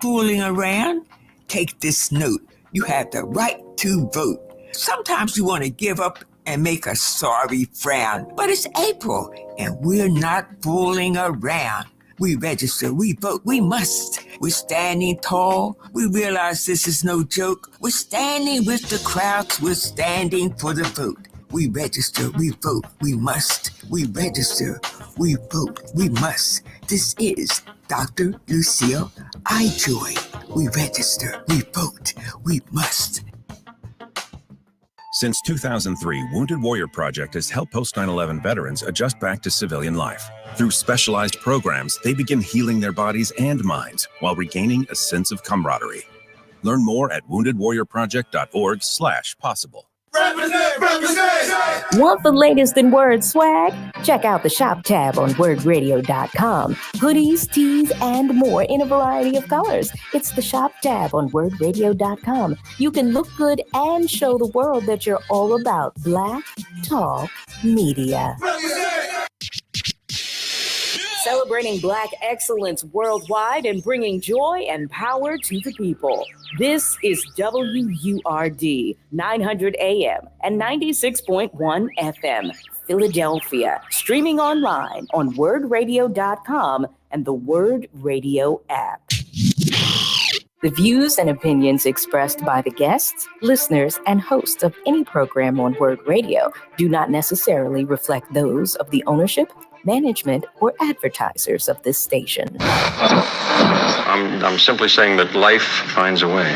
fooling around? Take this note. You have the right to vote. Sometimes you want to give up and make a sorry frown, but it's April and we're not fooling around. We register, we vote, we must. We're standing tall. We realize this is no joke. We're standing with the crowds. We're standing for the vote. We register, we vote, we must. We register, we vote, we must. This is Dr. Lucille iJoy. We register, we vote, we must. Since 2003, Wounded Warrior Project has helped post 9/11 veterans adjust back to civilian life. Through specialized programs, they begin healing their bodies and minds while regaining a sense of camaraderie. Learn more at woundedwarriorproject.org/possible. Want the latest in word swag? Check out the shop tab on wordradio.com. Hoodies, tees, and more in a variety of colors. It's the shop tab on wordradio.com. You can look good and show the world that you're all about Black Talk Media. Celebrating Black excellence worldwide and bringing joy and power to the people. This is WURD 900 AM and 96.1 FM, Philadelphia. Streaming online on wordradio.com and the Word Radio app. The views and opinions expressed by the guests, listeners, and hosts of any program on Word Radio do not necessarily reflect those of the ownership, management, or advertisers of this station. I'm simply saying that life finds a way.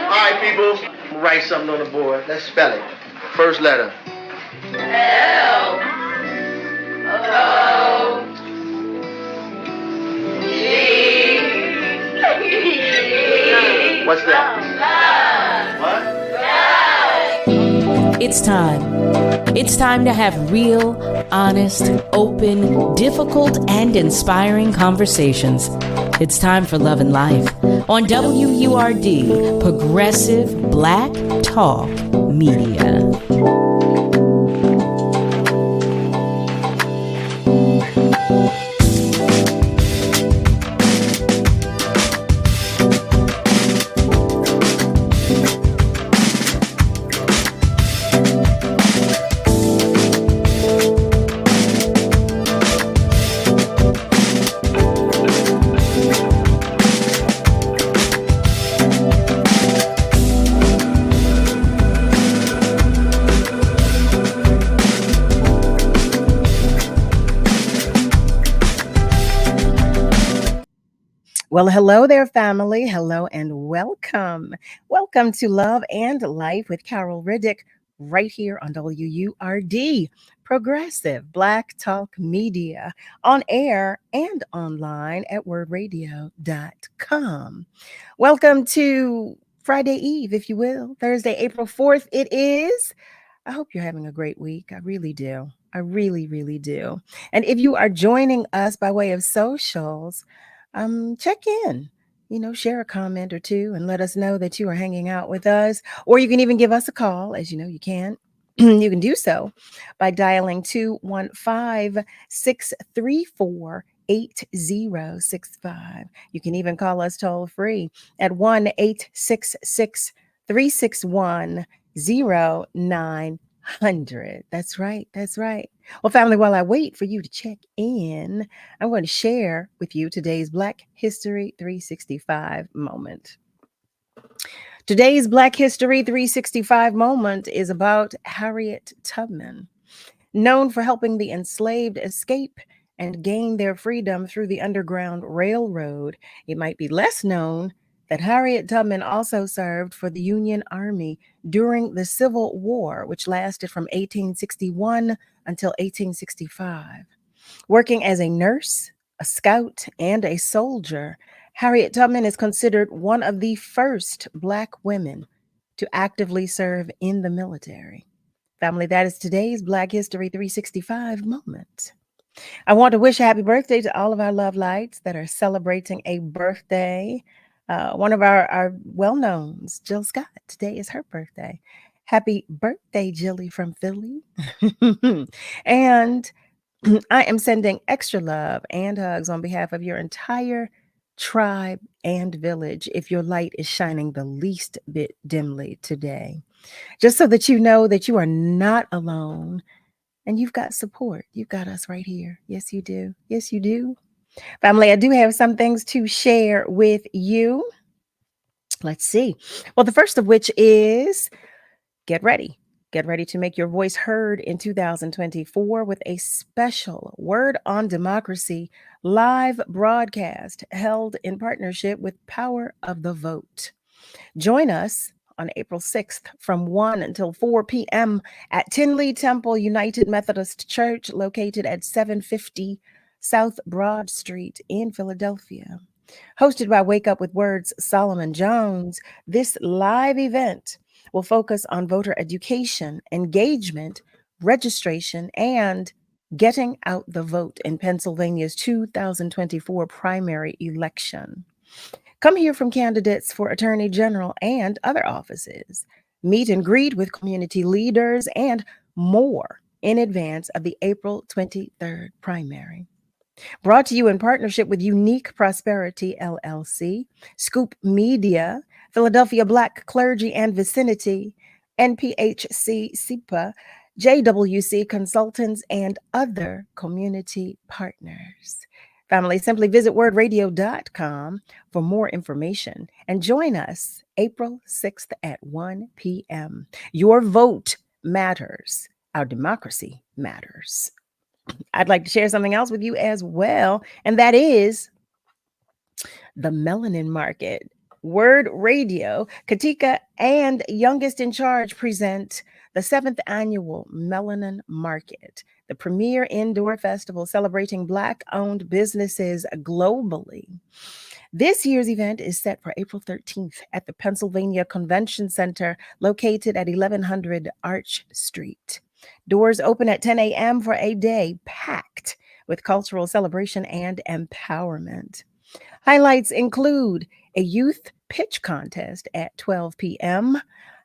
All right, people, write something on the board. Let's spell it. First letter. L O G. What's that? What? It's time. It's time to have real, honest, open, difficult, and inspiring conversations. It's time for Love and Life on WURD, Progressive Black Talk Media. Well, hello there, family. Hello and welcome. Welcome to Love and Life with Carol Riddick right here on WURD, Progressive Black Talk Media, on air and online at wordradio.com. Welcome to Friday Eve, if you will. Thursday, April 4th it is. I hope you're having a great week. I really do. I really, really do. And if you are joining us by way of socials, check in, share a comment or two and let us know that you are hanging out with us. Or you can even give us a call. As you know, you can. You can do so by dialing 215-634-8065. You can even call us toll free at 1-866-361-0900. That's right. That's right. Well, family, while I wait for you to check in, I'm going to share with you today's Black History 365 moment. Today's Black History 365 moment is about Harriet Tubman, known for helping the enslaved escape and gain their freedom through the Underground Railroad. It might be less known that Harriet Tubman also served for the Union Army during the Civil War, which lasted from 1861 until 1865. Working as a nurse, a scout, and a soldier, Harriet Tubman is considered one of the first Black women to actively serve in the military. Family, that is today's Black History 365 moment. I want to wish a happy birthday to all of our love lights that are celebrating a birthday. One of our well-knowns, Jill Scott, today is her birthday. Happy birthday, Jilly from Philly. And I am sending extra love and hugs on behalf of your entire tribe and village if your light is shining the least bit dimly today. Just so that you know that you are not alone and you've got support. You've got us right here. Yes, you do. Yes, you do. Family, I do have some things to share with you. Let's see. Well, the first of which is get ready. Get ready to make your voice heard in 2024 with a special Word on Democracy live broadcast held in partnership with Power of the Vote. Join us on April 6th from 1 until 4 p.m. at Tinley Temple United Methodist Church, located at 750 South Broad Street in Philadelphia. Hosted by Wake Up with Words Solomon Jones, this live event will focus on voter education, engagement, registration, and getting out the vote in Pennsylvania's 2024 primary election. Come hear from candidates for Attorney General and other offices. Meet and greet with community leaders and more in advance of the April 23rd primary. Brought to you in partnership with Unique Prosperity LLC, Scoop Media, Philadelphia Black Clergy and Vicinity, NPHC SIPA, JWC Consultants, and other community partners. Family, simply visit wordradio.com for more information and join us April 6th at 1 p.m. Your vote matters. Our democracy matters. I'd like to share something else with you as well, and that is the melanin market. Word Radio, Katika, and Youngest in Charge present the 7th annual Melanin Market, the premier indoor festival celebrating Black-owned businesses globally. This year's event is set for April 13th at the Pennsylvania Convention Center, located at 1100 Arch Street. Doors open at 10 a.m. for a day packed with cultural celebration and empowerment. Highlights include a youth pitch contest at 12 p.m.,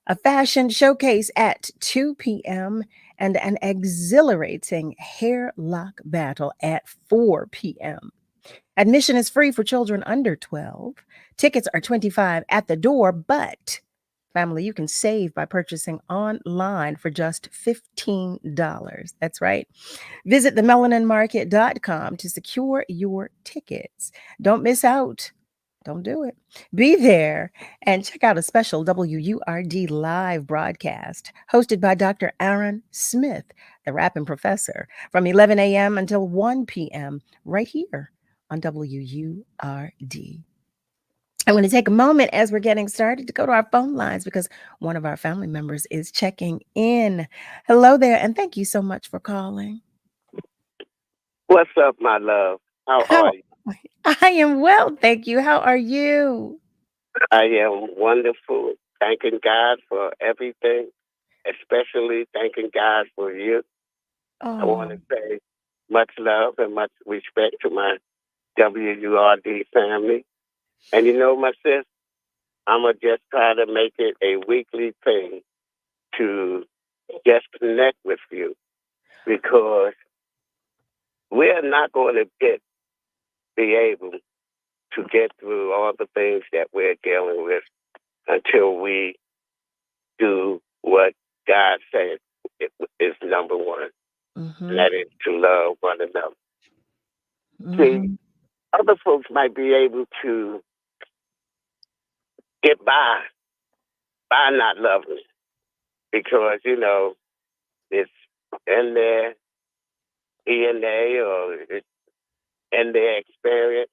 a fashion showcase at 2 p.m., and an exhilarating hair lock battle at 4 p.m. Admission is free for children under 12. Tickets are $25 at the door, but family, you can save by purchasing online for just $15. That's right. Visit themelaninmarket.com to secure your tickets. Don't miss out. Don't do it. Be there and check out a special WURD live broadcast hosted by Dr. Aaron Smith, the rapping professor, from 11 a.m. until 1 p.m. right here on WURD. I'm going to take a moment as we're getting started to go to our phone lines because one of our family members is checking in. Hello there, and thank you so much for calling. What's up, my love? How are you? I am well, thank you. How are you? I am wonderful. Thanking God for everything, especially thanking God for you. I want to say much love and much respect to my WURD family. And you know, my sis, I'm going to just try to make it a weekly thing to just connect with you because we're not going to be able to get through all the things that we're dealing with until we do what God said is number one, and that is to love one another. See, other folks might be able to get by not loving because, you know, it's in their DNA or it's in their experience.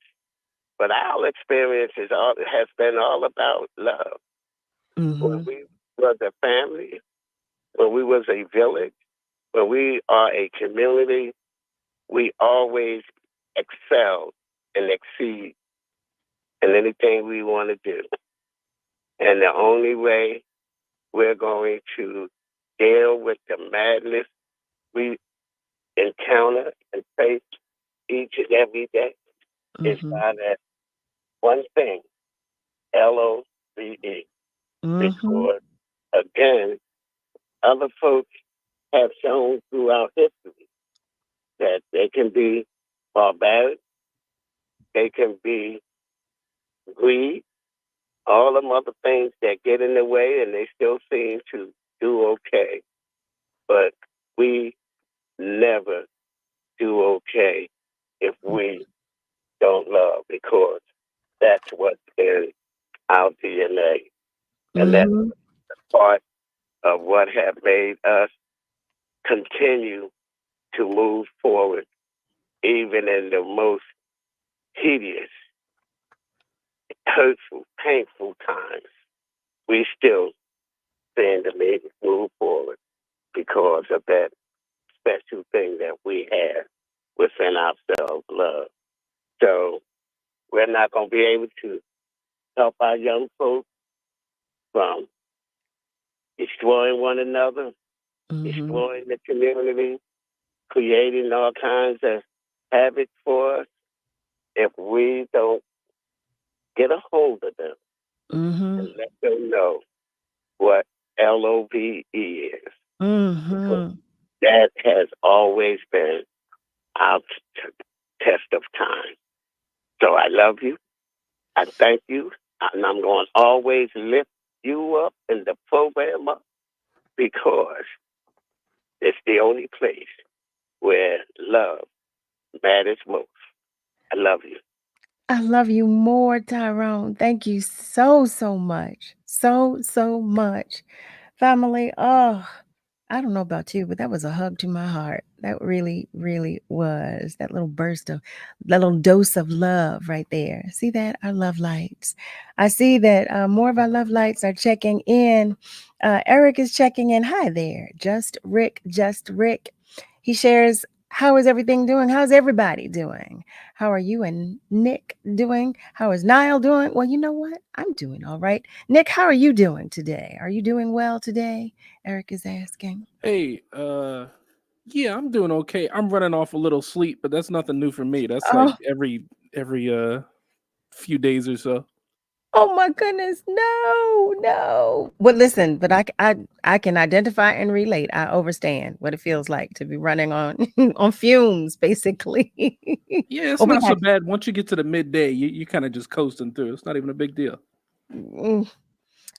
But our experience has been all about love. When we was a family, when we was a village, when we are a community, we always excel and exceed in anything we want to do. And the only way we're going to deal with the madness we encounter and face each and every day is by that one thing, LOVE. Because, again, other folks have shown throughout history that they can be barbaric, they can be greed, all them other things that get in the way, and they still seem to do okay. But we never do okay if we don't love, because that's what's in our DNA. And that's part of what have made us continue to move forward, even in the most hideous, hurtful, painful times. We still stand to move forward because of that special thing that we have within ourselves, love. So we're not going to be able to help our young folks from destroying one another, destroying the community, creating all kinds of habits for us if we don't get a hold of them and let them know what LOVE is. Because that has always been our test of time. So I love you. I thank you. And I'm going to always lift you up in the program up, because it's the only place where love matters most. I love you. I love you more, Tyrone. Thank you so, so much. So, so much. Family, oh, I don't know about you, but that was a hug to my heart. That really, really was. That little burst of, that little dose of love right there. See that? Our love lights. I see that more of our love lights are checking in. Eric is checking in. Hi there. Just Rick. He shares, how is everything doing? How's everybody doing? How are you and Nick doing? How is Niall doing? Well, you know what? I'm doing all right. Nick, how are you doing today? Are you doing well today? Eric is asking. Hey, yeah, I'm doing okay. I'm running off a little sleep, but that's nothing new for me. That's like every few days or so. Oh my goodness, no. Well, listen, but I can identify and relate. I understand what it feels like to be running on on fumes, basically. Yeah, it's Well, we not so had bad. Once you get to the midday, you kind of just coasting through. It's not even a big deal.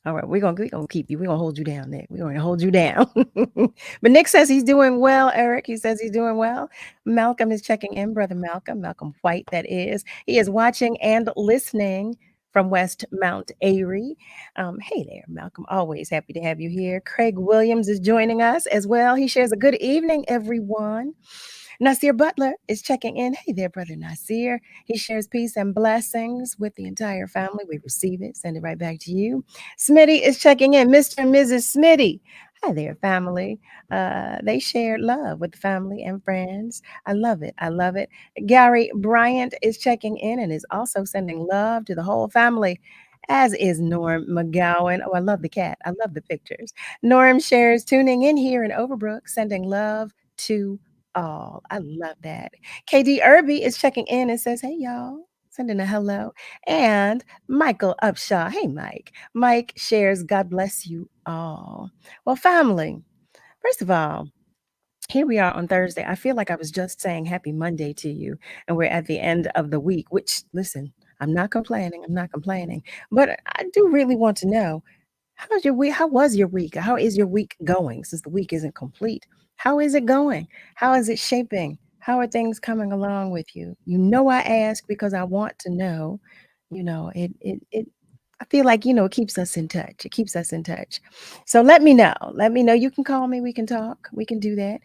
All right, we're gonna keep you. We're gonna hold you down, Nick. We're gonna hold you down. But Nick says he's doing well, Eric. He says he's doing well. Malcolm is checking in, brother Malcolm White, that is. He is watching and listening from West Mount Airy. Hey there, Malcolm. Always happy to have you here. Craig Williams is joining us as well. He shares a good evening, everyone. Nasir Butler is checking in. Hey there, brother Nasir. He shares peace and blessings with the entire family. We receive it, send it right back to you. Smitty is checking in. Mr. and Mrs. Smitty. Hi there, family. They share love with family and friends. I love it. Gary Bryant is checking in and is also sending love to the whole family, as is Norm McGowan. Oh, I love the cat. I love the pictures. Norm shares tuning in here in Overbrook, sending love to all. I love that. KD Irby is checking in and says, hey, y'all. Sending a hello. And Michael Upshaw. Hey, Mike. Mike shares, God bless you all. Well, family, first of all, here we are on Thursday. I feel like I was just saying happy Monday to you, and we're at the end of the week, which, listen, I'm not complaining. But I do really want to know, how's your week? How was your week? How is your week going since the week isn't complete? How is it going? How is it shaping? How are things coming along with you? You know, I ask because I want to know. It I feel like, it keeps us in touch. It keeps us in touch. So let me know. You can call me. We can talk. We can do that.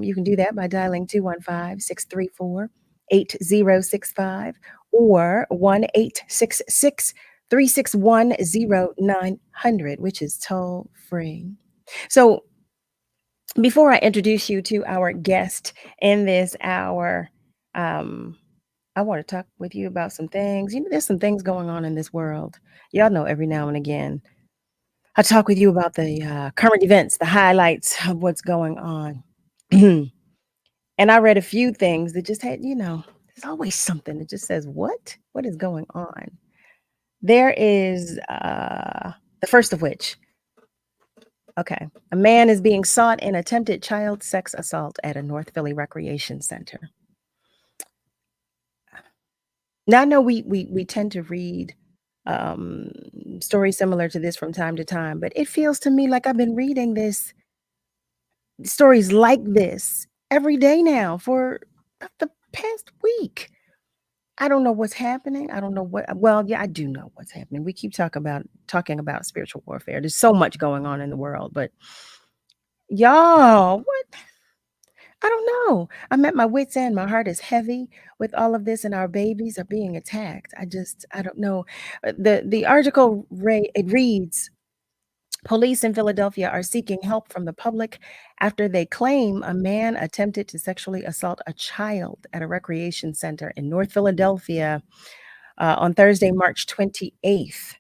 You can do that by dialing 215-634-8065 or 1-866-361-0900, which is toll free. So before I introduce you to our guest in this hour, I want to talk with you about some things. There's some things going on in this world. Y'all know every now and again, I talk with you about the current events, the highlights of what's going on. And I read a few things that just had, there's always something that just says, what? What is going on? There is the first of which, Okay. A man is being sought in attempted child sex assault at a North Philly recreation center. Now, I know we tend to read stories similar to this from time to time, but it feels to me like I've been reading stories like this every day now for the past week. I don't know what's happening. I don't know well, yeah, I do know what's happening. We keep talking about spiritual warfare. There's so much going on in the world, but y'all, what? I don't know. I'm at my wit's end. My heart is heavy with all of this, and our babies are being attacked. I don't know. The article it reads, police in Philadelphia are seeking help from the public after they claim a man attempted to sexually assault a child at a recreation center in North Philadelphia on Thursday, March 28th.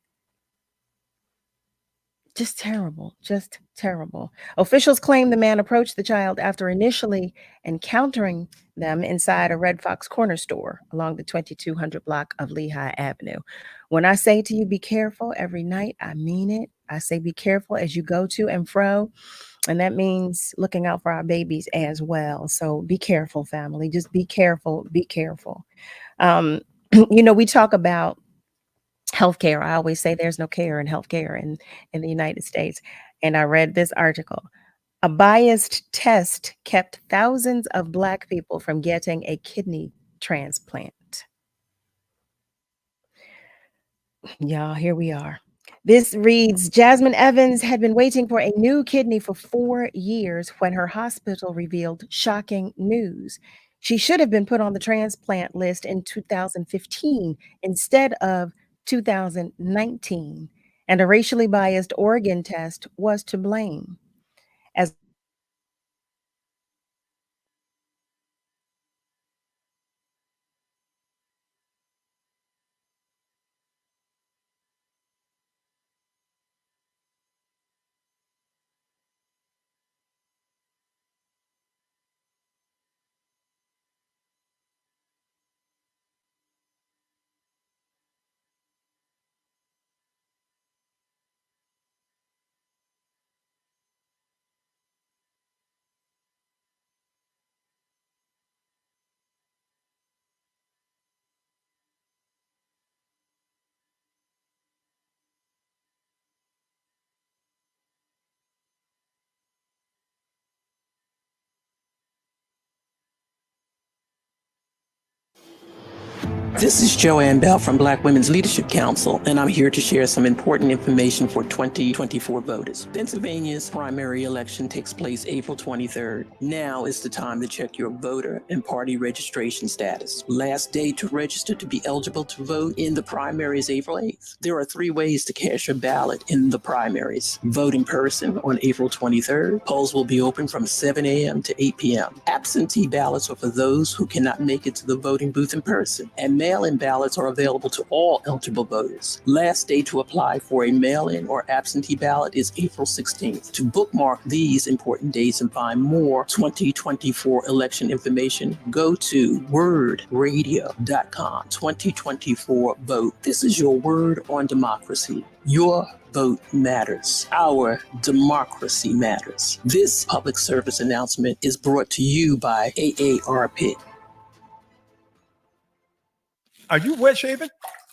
Just terrible. Just terrible. Officials claim the man approached the child after initially encountering them inside a Red Fox corner store along the 2200 block of Lehigh Avenue. When I say to you, be careful every night, I mean it. I say be careful as you go to and fro. And that means looking out for our babies as well. So be careful, family. Just be careful. Be careful. We talk about healthcare. I always say there's no care in healthcare in the United States. And I read this article. A biased test kept thousands of Black people from getting a kidney transplant. Y'all, here we are. This reads, Jasmine Evans had been waiting for a new kidney for 4 years when her hospital revealed shocking news. She should have been put on the transplant list in 2015 instead of 2019, and a racially biased organ test was to blame. As This is Joanne Bell from Black Women's Leadership Council, and I'm here to share some important information for 2024 voters. Pennsylvania's primary election takes place April 23rd. Now is the time to check your voter and party registration status. Last day to register to be eligible to vote in the primary is April 8th. There are 3 ways to cast your ballot in the primaries. Vote in person on April 23rd. Polls will be open from 7 a.m. to 8 p.m. Absentee ballots are for those who cannot make it to the voting booth in person, and mail-in ballots are available to all eligible voters. Last day to apply for a mail-in or absentee ballot is April 16th. To bookmark these important dates and find more 2024 election information, go to wordradio.com. 2024 vote. This is your word on democracy. Your vote matters. Our democracy matters. This public service announcement is brought to you by AARP. Are you wet shaving?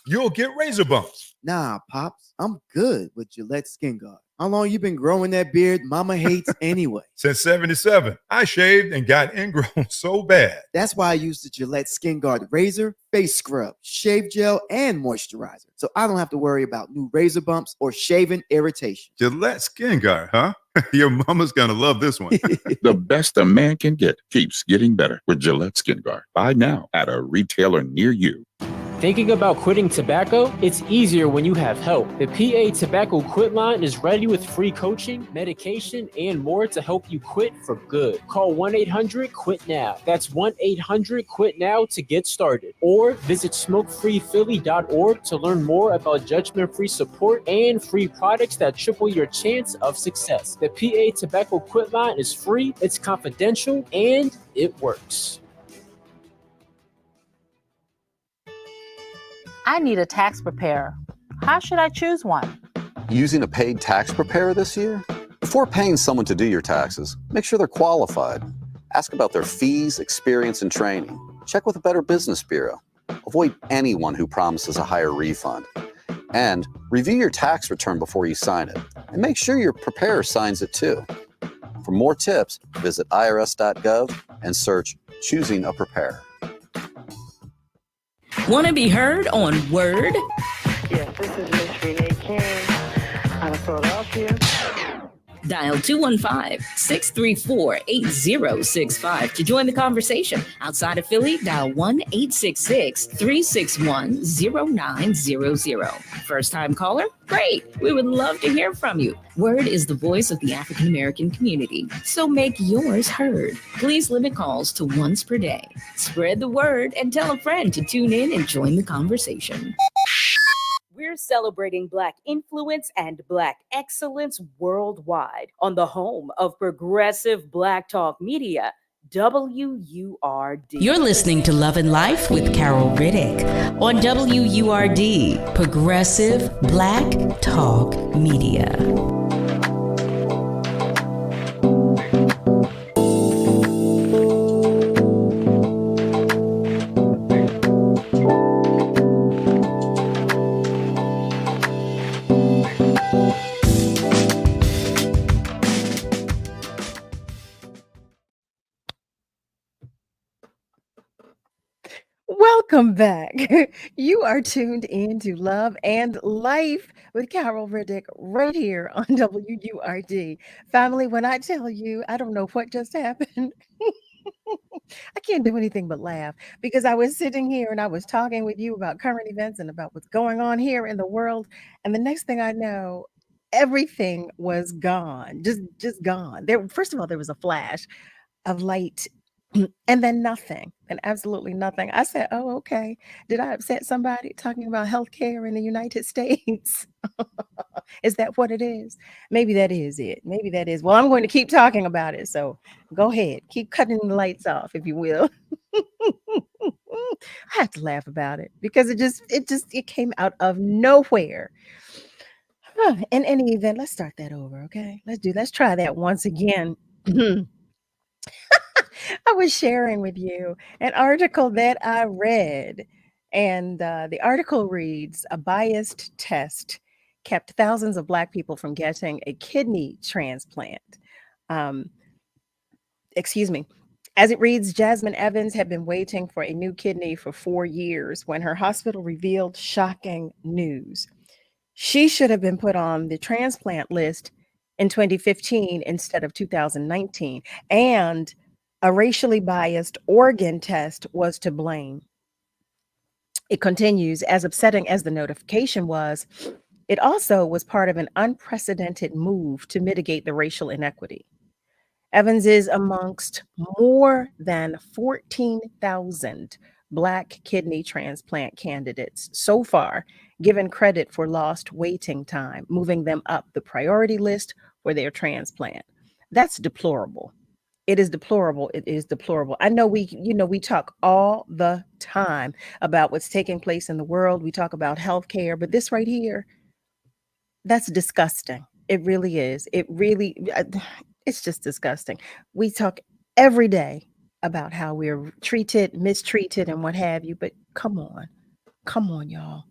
You'll get razor bumps. Nah, Pops, I'm good with Gillette Skin Guard. How long you been growing that beard mama hates anyway? Since 77, I shaved and got ingrown so bad. That's why I use the Gillette Skin Guard razor, face scrub, shave gel, and moisturizer. So I don't have to worry about new razor bumps or shaving irritation. Gillette Skin Guard, huh? Your mama's gonna love this one. The best a man can get keeps getting better with Gillette Skin Guard. Buy now at a retailer near you. Thinking about quitting tobacco? It's easier when you have help. The PA Tobacco Quit Line is ready with free coaching, medication, and more to help you quit for good. Call 1-800-QUIT-NOW. That's 1-800-QUIT-NOW to get started. Or visit smokefreephilly.org to learn more about judgment-free support and free products that triple your chance of success. The PA Tobacco Quit Line is free, it's confidential, and it works. I need a tax preparer. How should I choose one? Using a paid tax preparer this year? Before paying someone to do your taxes, make sure they're qualified. Ask about their fees, experience, and training. Check with a Better Business Bureau. Avoid anyone who promises a higher refund. And review your tax return before you sign it. And make sure your preparer signs it too. For more tips, visit irs.gov and search Choosing a Preparer. Want to be heard on Word? Yes, this is Miss Renee King out of Philadelphia. Dial 215-634-8065 to join the conversation. Outside of Philly, dial 1-866-361-0900. First-time caller? Great. We would love to hear from you. Word is the voice of the African American community, so make yours heard. Please limit calls to once per day. Spread the word and tell a friend to tune in and join the conversation. We're celebrating Black influence and Black excellence worldwide on the home of progressive Black talk media, WURD. You're listening to Love and Life with Carol Riddick on WURD, Progressive Black Talk Media. Welcome back. You are tuned in to Love and Life with Carol Riddick right here on WURD. Family, when I tell you, I don't know what just happened. I can't do anything but laugh because I was sitting here and I was talking with you about current events and about what's going on here in the world. And the next thing I know, everything was gone, just gone. There, first of all, there was a flash of light and then nothing, and absolutely nothing. I said, oh, okay. Did I upset somebody talking about healthcare in the United States? Is that what it is? Maybe that is it. Maybe that is. Well, I'm going to keep talking about it. So go ahead. Keep cutting the lights off, if you will. I have to laugh about it because it came out of nowhere. In any event, let's start that over. Okay. Let's try that once again. I was sharing with you an article that I read, and the article reads, "A biased test kept thousands of Black people from getting a kidney transplant." Excuse me. As it reads, Jasmine Evans had been waiting for a new kidney for 4 years when her hospital revealed shocking news. She should have been put on the transplant list in 2015 instead of 2019, and a racially biased organ test was to blame. It continues, as upsetting as the notification was, it also was part of an unprecedented move to mitigate the racial inequity. Evans is amongst more than 14,000 Black kidney transplant candidates so far, given credit for lost waiting time, moving them up the priority list for their transplant. That's deplorable. It is deplorable. It is deplorable. I know we talk all the time about what's taking place in the world. We talk about healthcare, but this right here, that's disgusting. It really is. It's just disgusting. We talk every day about how we're treated, mistreated, and what have you, but come on, y'all.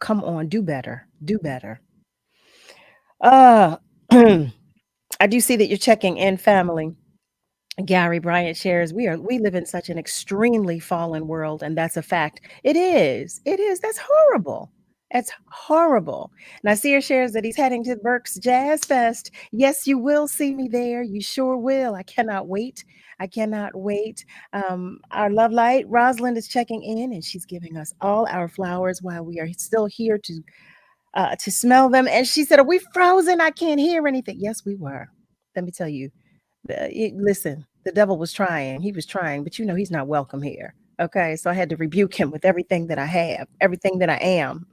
Come on, do better. Do better. I do see that you're checking in, family. Gary Bryant shares, we live in such an extremely fallen world, and that's a fact. It is. That's horrible. It's horrible. Nasir shares that he's heading to Burke's Jazz Fest. Yes, you will see me there. You sure will. I cannot wait. Our love light, Rosalind, is checking in, and she's giving us all our flowers while we are still here to smell them. And she said, "Are we frozen? I can't hear anything." Yes, we were. Let me tell you. Listen, the devil was trying. He was trying, but he's not welcome here. Okay, so I had to rebuke him with everything that I have, everything that I am.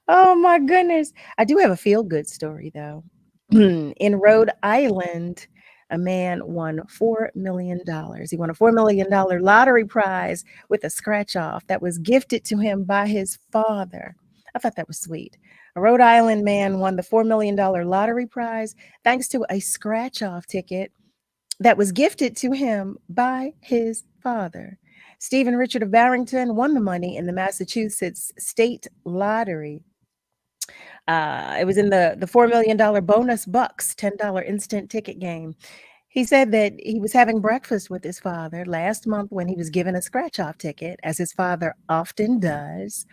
Oh my goodness. I do have a feel-good story though. In Rhode Island, a man won $4 million. He won a $4 million lottery prize with a scratch-off that was gifted to him by his father. I thought that was sweet. A Rhode Island man won the $4 million lottery prize thanks to a scratch-off ticket that was gifted to him by his father. Stephen Richard of Barrington won the money in the Massachusetts State Lottery. It was in the $4 million bonus bucks, $10 instant ticket game. He said that he was having breakfast with his father last month when he was given a scratch-off ticket, as his father often does.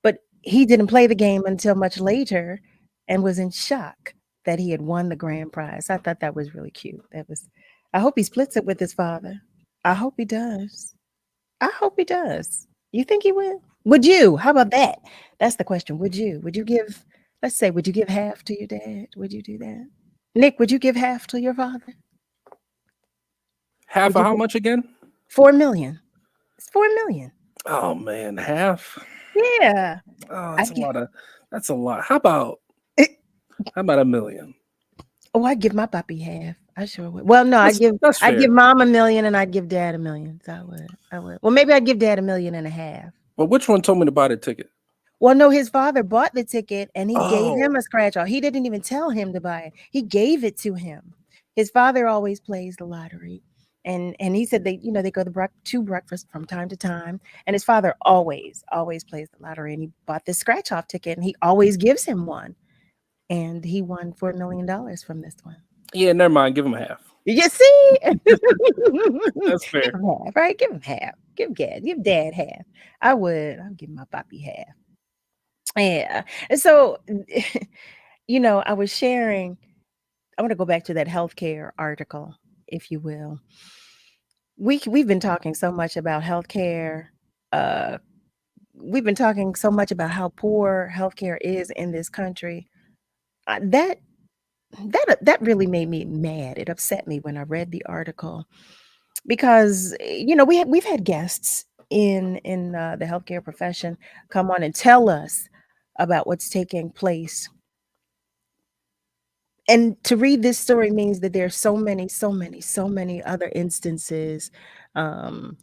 But he didn't play the game until much later and was in shock that he had won the grand prize. I thought that was really cute. I hope he splits it with his father. I hope he does. I hope he does. You think he will? Would you? How about that? That's the question. Would you? Would you give, let's say, would you give half to your dad? Would you do that? Nick, would you give half to your father? Half of how much again? $4 million. It's $4 million. Oh man, half. Yeah. Oh, that's a lot. How about $1 million? Oh, I'd give my papi half. I sure would. Well, no, I'd give mom $1 million and I'd give dad $1 million. So I would. Well, maybe I'd give dad $1.5 million. Well, which one told me to buy the ticket? Well, no, his father bought the ticket and he gave him a scratch off. He didn't even tell him to buy it. He gave it to him. His father always plays the lottery. And he said they go to breakfast from time to time. And his father always plays the lottery. And he bought this scratch off ticket and he always gives him one. And he won $4 million from this one. Yeah, never mind. Give him half. You see? That's fair. Give him half, right? Give him half. Give dad half. I'll give my papi half. Yeah. And so, I was sharing, I want to go back to that healthcare article, if you will. We've been talking so much about healthcare. We've been talking so much about how poor healthcare is in this country. That really made me mad. It upset me when I read the article because we've had guests in the healthcare profession come on and tell us about what's taking place. And to read this story means that there's so many other instances that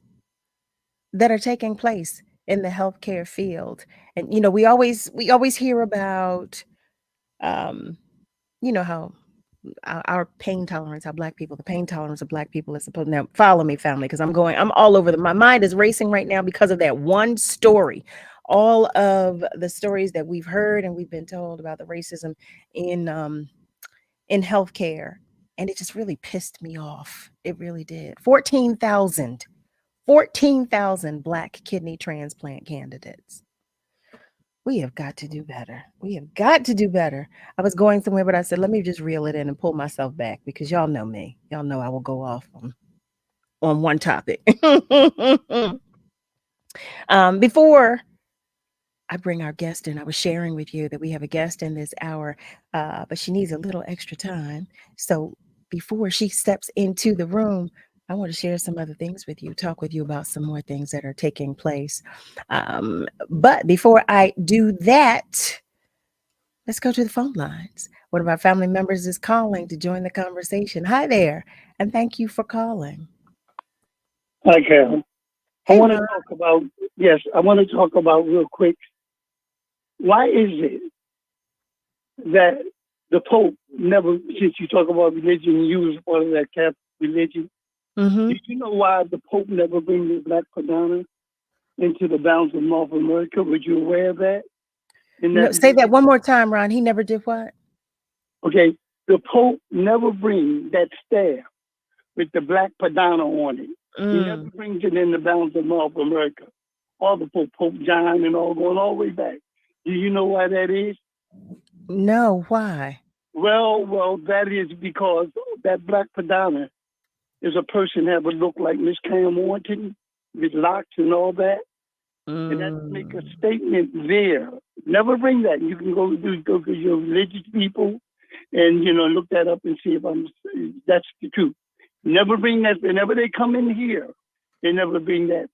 are taking place in the healthcare field. And we always hear about how our pain tolerance, the pain tolerance of Black people is supposed. Now follow me, family, because I'm all over my mind is racing right now because of that one story. All of the stories that we've heard and we've been told about the racism in healthcare, and it just really pissed me off. It really did. 14,000 Black kidney transplant candidates. We have got to do better. I was going somewhere, but I said, let me just reel it in and pull myself back because y'all know me. Y'all know I will go off on one topic. Before I bring our guest in, I was sharing with you that we have a guest in this hour, but she needs a little extra time. So before she steps into the room, I want to share some other things with you, talk with you about some more things that are taking place. But before I do that, let's go to the phone lines. One of our family members is calling to join the conversation. Hi there, and thank you for calling. Hi, Carol. Hey, I want to talk about real quick. Why is it that the Pope never, since you talk about religion, you was part of that Catholic religion, do you know why the Pope never brings the Black Madonna into the bounds of North America? Were you aware of that? Say that one more time, Ron. He never did what? Okay, the Pope never brings that staff with the Black Madonna on it. He never brings it in the bounds of North America. All the Pope John and all going all the way back. Do you know why that is? No, why? Well, that is because that Black Madonna is a person that would look like Miss Cam Warrington with locks and all that. And that make a statement there. Never bring that. You can go to your religious people and, look that up and see if that's the truth. Never bring that. Whenever they come in here, they never bring that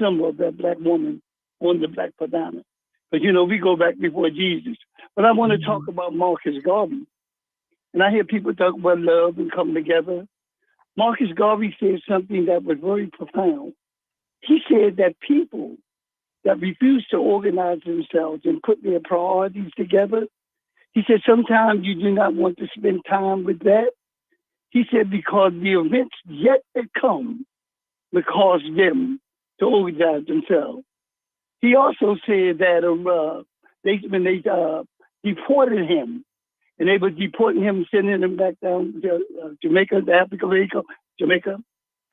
symbol of that Black woman on the Black Madonna. But, we go back before Jesus. But I want to talk about Marcus Garvey. And I hear people talk about love and coming together. Marcus Garvey said something that was very profound. He said that people that refuse to organize themselves and put their priorities together He said, sometimes you do not want to spend time with that. He said, because the events yet to come will cause them to organize themselves. He also said that when they deported him, and they were deporting him, sending him back down to Jamaica, Jamaica,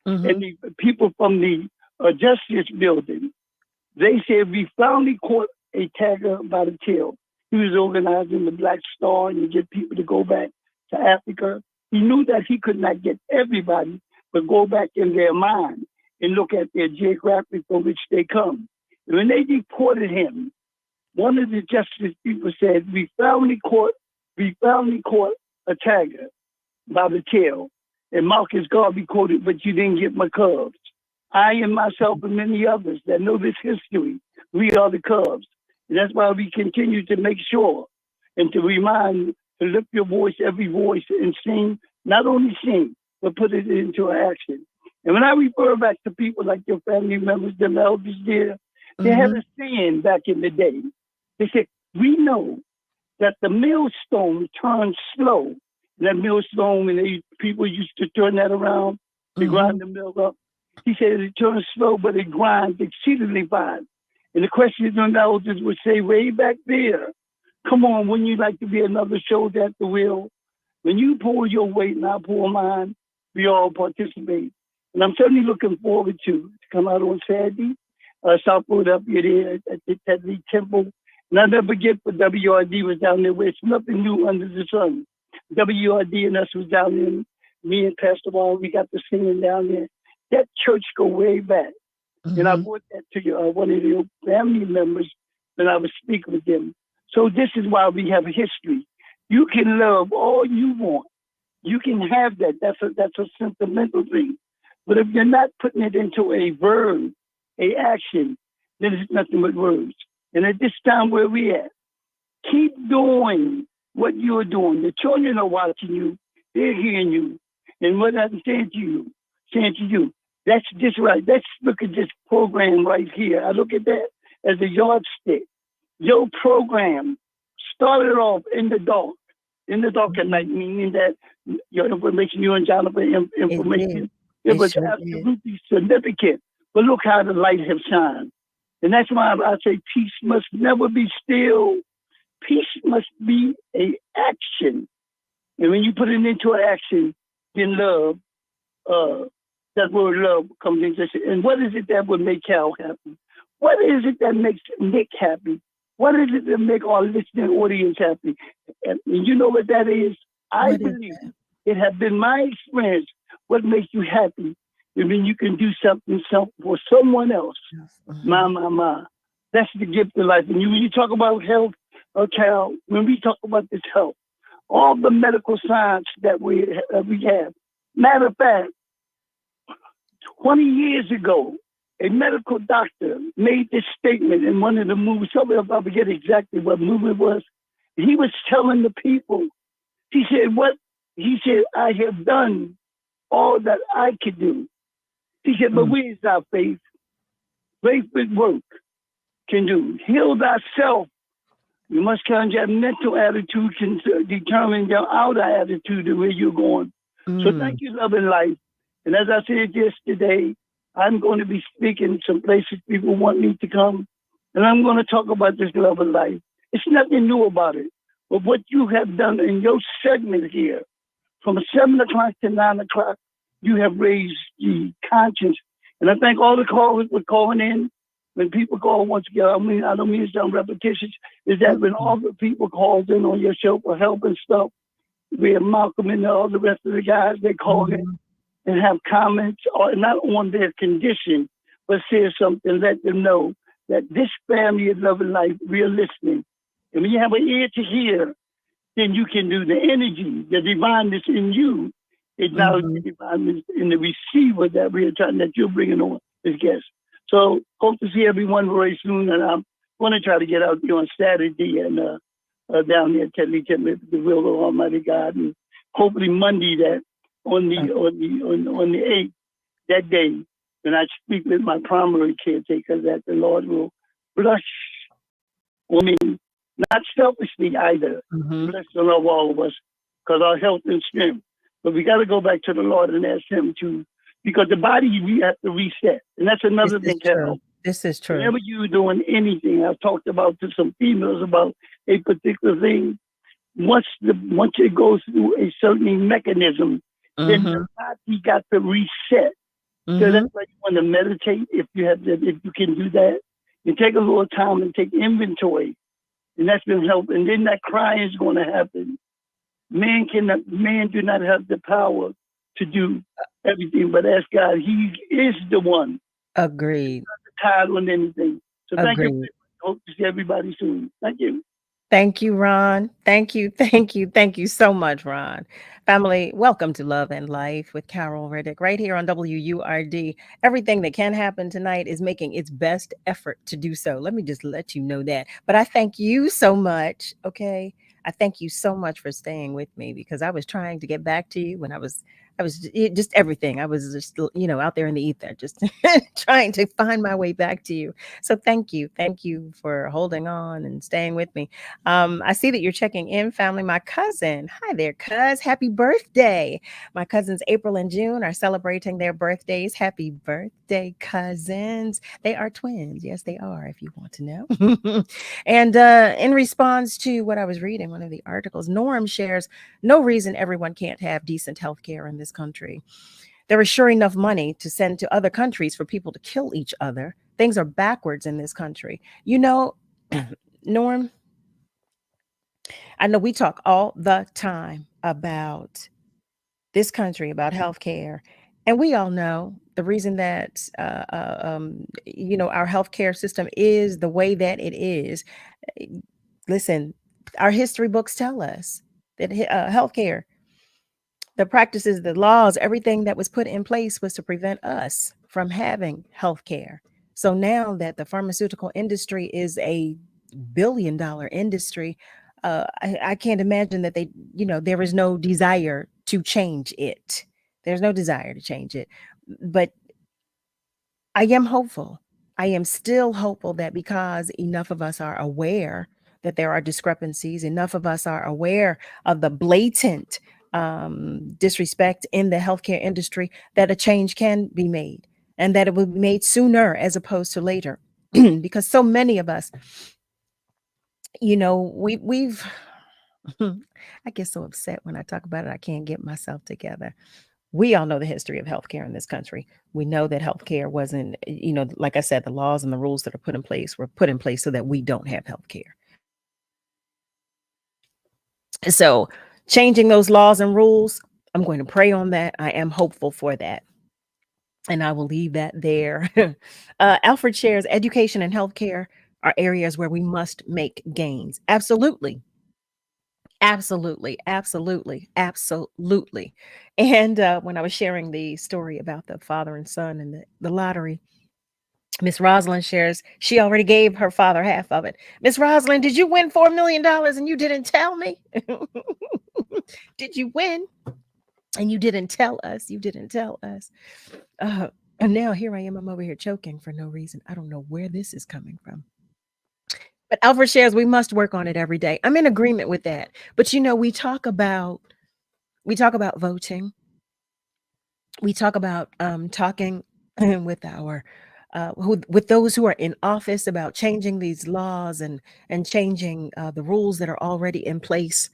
and the people from the Justice Building, they said we finally caught a tagger by the tail. He was organizing the Black Star and to get people to go back to Africa. He knew that he could not get everybody, but go back in their mind and look at their geographic from which they come. And when they deported him, one of the justice people said, we finally caught a tagger by the tail. And Marcus Garvey quoted, but you didn't get my cubs. I and myself and many others that know this history, we are the cubs. And that's why we continue to make sure and to remind, to lift your voice, every voice, and sing, not only sing, but put it into action. And when I refer back to people like your family members, them elders there, they had a saying back in the day. They said, we know that the millstone turns slow. And that millstone, when people used to turn that around to grind the mill up, he said it turns slow, but it grinds exceedingly fine. And the question on the elders would say, way back there, come on, wouldn't you like to be another shoulder at the wheel? When you pull your weight and I pull mine, we all participate. And I'm certainly looking forward to come out on Saturday, Southwood up here there at the Tetley Temple. And I'll never forget what WRD was down there, where it's nothing new under the sun. WRD and us was down there, me and Pastor Wall, we got the singing down there. That church go way back. And I brought that to one of your family members when I was speaking with them. So this is why we have a history. You can love all you want. You can have that. That's a sentimental thing. But if you're not putting it into a verb, a action, then it's nothing but words. And at this time where we at, keep doing what you're doing. The children are watching you. They're hearing you. And what I'm saying to you, that's just right. Let's look at this program right here. I look at that as a yardstick. Your program started off in the dark at night, meaning that your information, you and Jonathan information, it was absolutely significant. But look how the light has shined. And that's why I say peace must never be still. Peace must be an action. And when you put it into action, then love, that word love comes into it. And what is it that would make Cal happy? What is it that makes Nick happy? What is it that make our listening audience happy? And you know what that is? I believe it has been my experience. What makes you happy? I mean, you can do something for someone else. My. That's the gift of life. And when you talk about health, Cal, when we talk about this health, all the medical science that we have. Matter of fact, 20 years ago, a medical doctor made this statement in one of the movies. Somebody, I forget exactly what movie it was. He was telling the people, he said, I have done all that I could do. He said, but where is our faith? Faith with work can do. Heal thyself. You must count your mental attitude can determine your outer attitude of where you're going. So thank you, Love and Life. And as I said yesterday, I'm going to be speaking some places people want me to come. And I'm going to talk about this love and life. It's nothing new about it. But what you have done in your segment here, from 7 o'clock to 9 o'clock, you have raised the conscience. And I thank all the callers for calling in. When people call once again, I don't mean to sound repetitious, is that when all the people called in on your show for help and stuff, where Malcolm and all the rest of the guys, they call in and have comments, or not on their condition, but say something, let them know that this family is Love and Life, we are listening. And when you have an ear to hear, then you can do the energy, the divineness in you. It's now the divineness in the receiver that we are trying, that you're bringing on as guests. So hope to see everyone very soon. And I'm going to try to get out there on Saturday and down there at Tetley Temple, the will of Almighty God, and hopefully Monday that on the 8th, that day, when I speak with my primary caretaker, that the Lord will blush on me not selfishly either. Bless the love all of us, because our health and strength. But we got to go back to the Lord and ask Him to, because the body we have to reset, and that's another thing to help. This is true. Whenever you're doing anything, I've talked about to some females about a particular thing. Once it goes through a certain mechanism, then the body got to reset. So that's why you want to meditate if you can do that. And take a little time and take inventory. And that's been helping. And then that crying is going to happen. Man do not have the power to do everything, but ask God. He is the one. Agreed. Not tired on anything. So thank you. Hope to see everybody soon. Thank you. Thank you, Ron. Thank you. Thank you. Thank you so much, Ron. Family, welcome to Love and Life with Carol Riddick right here on WURD. Everything that can happen tonight is making its best effort to do so. Let me just let you know that. But I thank you so much. Okay. I thank you so much for staying with me, because I was trying to get back to you when I was just everything. I was just, out there in the ether, just trying to find my way back to you. So thank you. Thank you for holding on and staying with me. I see that you're checking in, family. My cousin, hi there, cuz. Happy birthday. My cousins April and June are celebrating their birthdays. Happy birthday, cousins. They are twins. Yes, they are, if you want to know. And in response to what I was reading, one of the articles, Norm shares, no reason everyone can't have decent health care in this country. There is sure enough money to send to other countries for people to kill each other. Things are backwards in this country. Norm, I know we talk all the time about this country, about healthcare, and we all know the reason that our healthcare system is the way that it is. Listen, our history books tell us that healthcare, the practices, the laws, everything that was put in place was to prevent us from having healthcare. So now that the pharmaceutical industry is a billion-dollar industry, I can't imagine that there is no desire to change it. There's no desire to change it. But I am hopeful. I am still hopeful that because enough of us are aware that there are discrepancies, enough of us are aware of the blatant disrespect in the healthcare industry, that a change can be made, and that it will be made sooner as opposed to later. Because so many of us, we've I get so upset when I talk about it. I can't get myself together. We all know the history of healthcare in this country. We know that healthcare wasn't, like I said, the laws and the rules that are put in place were put in place so that we don't have healthcare. So changing those laws and rules, I'm going to pray on that. I am hopeful for that. And I will leave that there. Alfred shares, education and healthcare are areas where we must make gains. Absolutely. Absolutely. Absolutely. Absolutely. And when I was sharing the story about the father and son and the lottery, Miss Rosalind shares, she already gave her father half of it. Miss Rosalind, did you win $4 million and you didn't tell me? Did you win? And you didn't tell us. You didn't tell us. And now here I am. I'm over here choking for no reason. I don't know where this is coming from. But Alfred shares, we must work on it every day. I'm in agreement with that. But we talk about voting. We talk about talking with our with those who are in office about changing these laws and changing the rules that are already in place.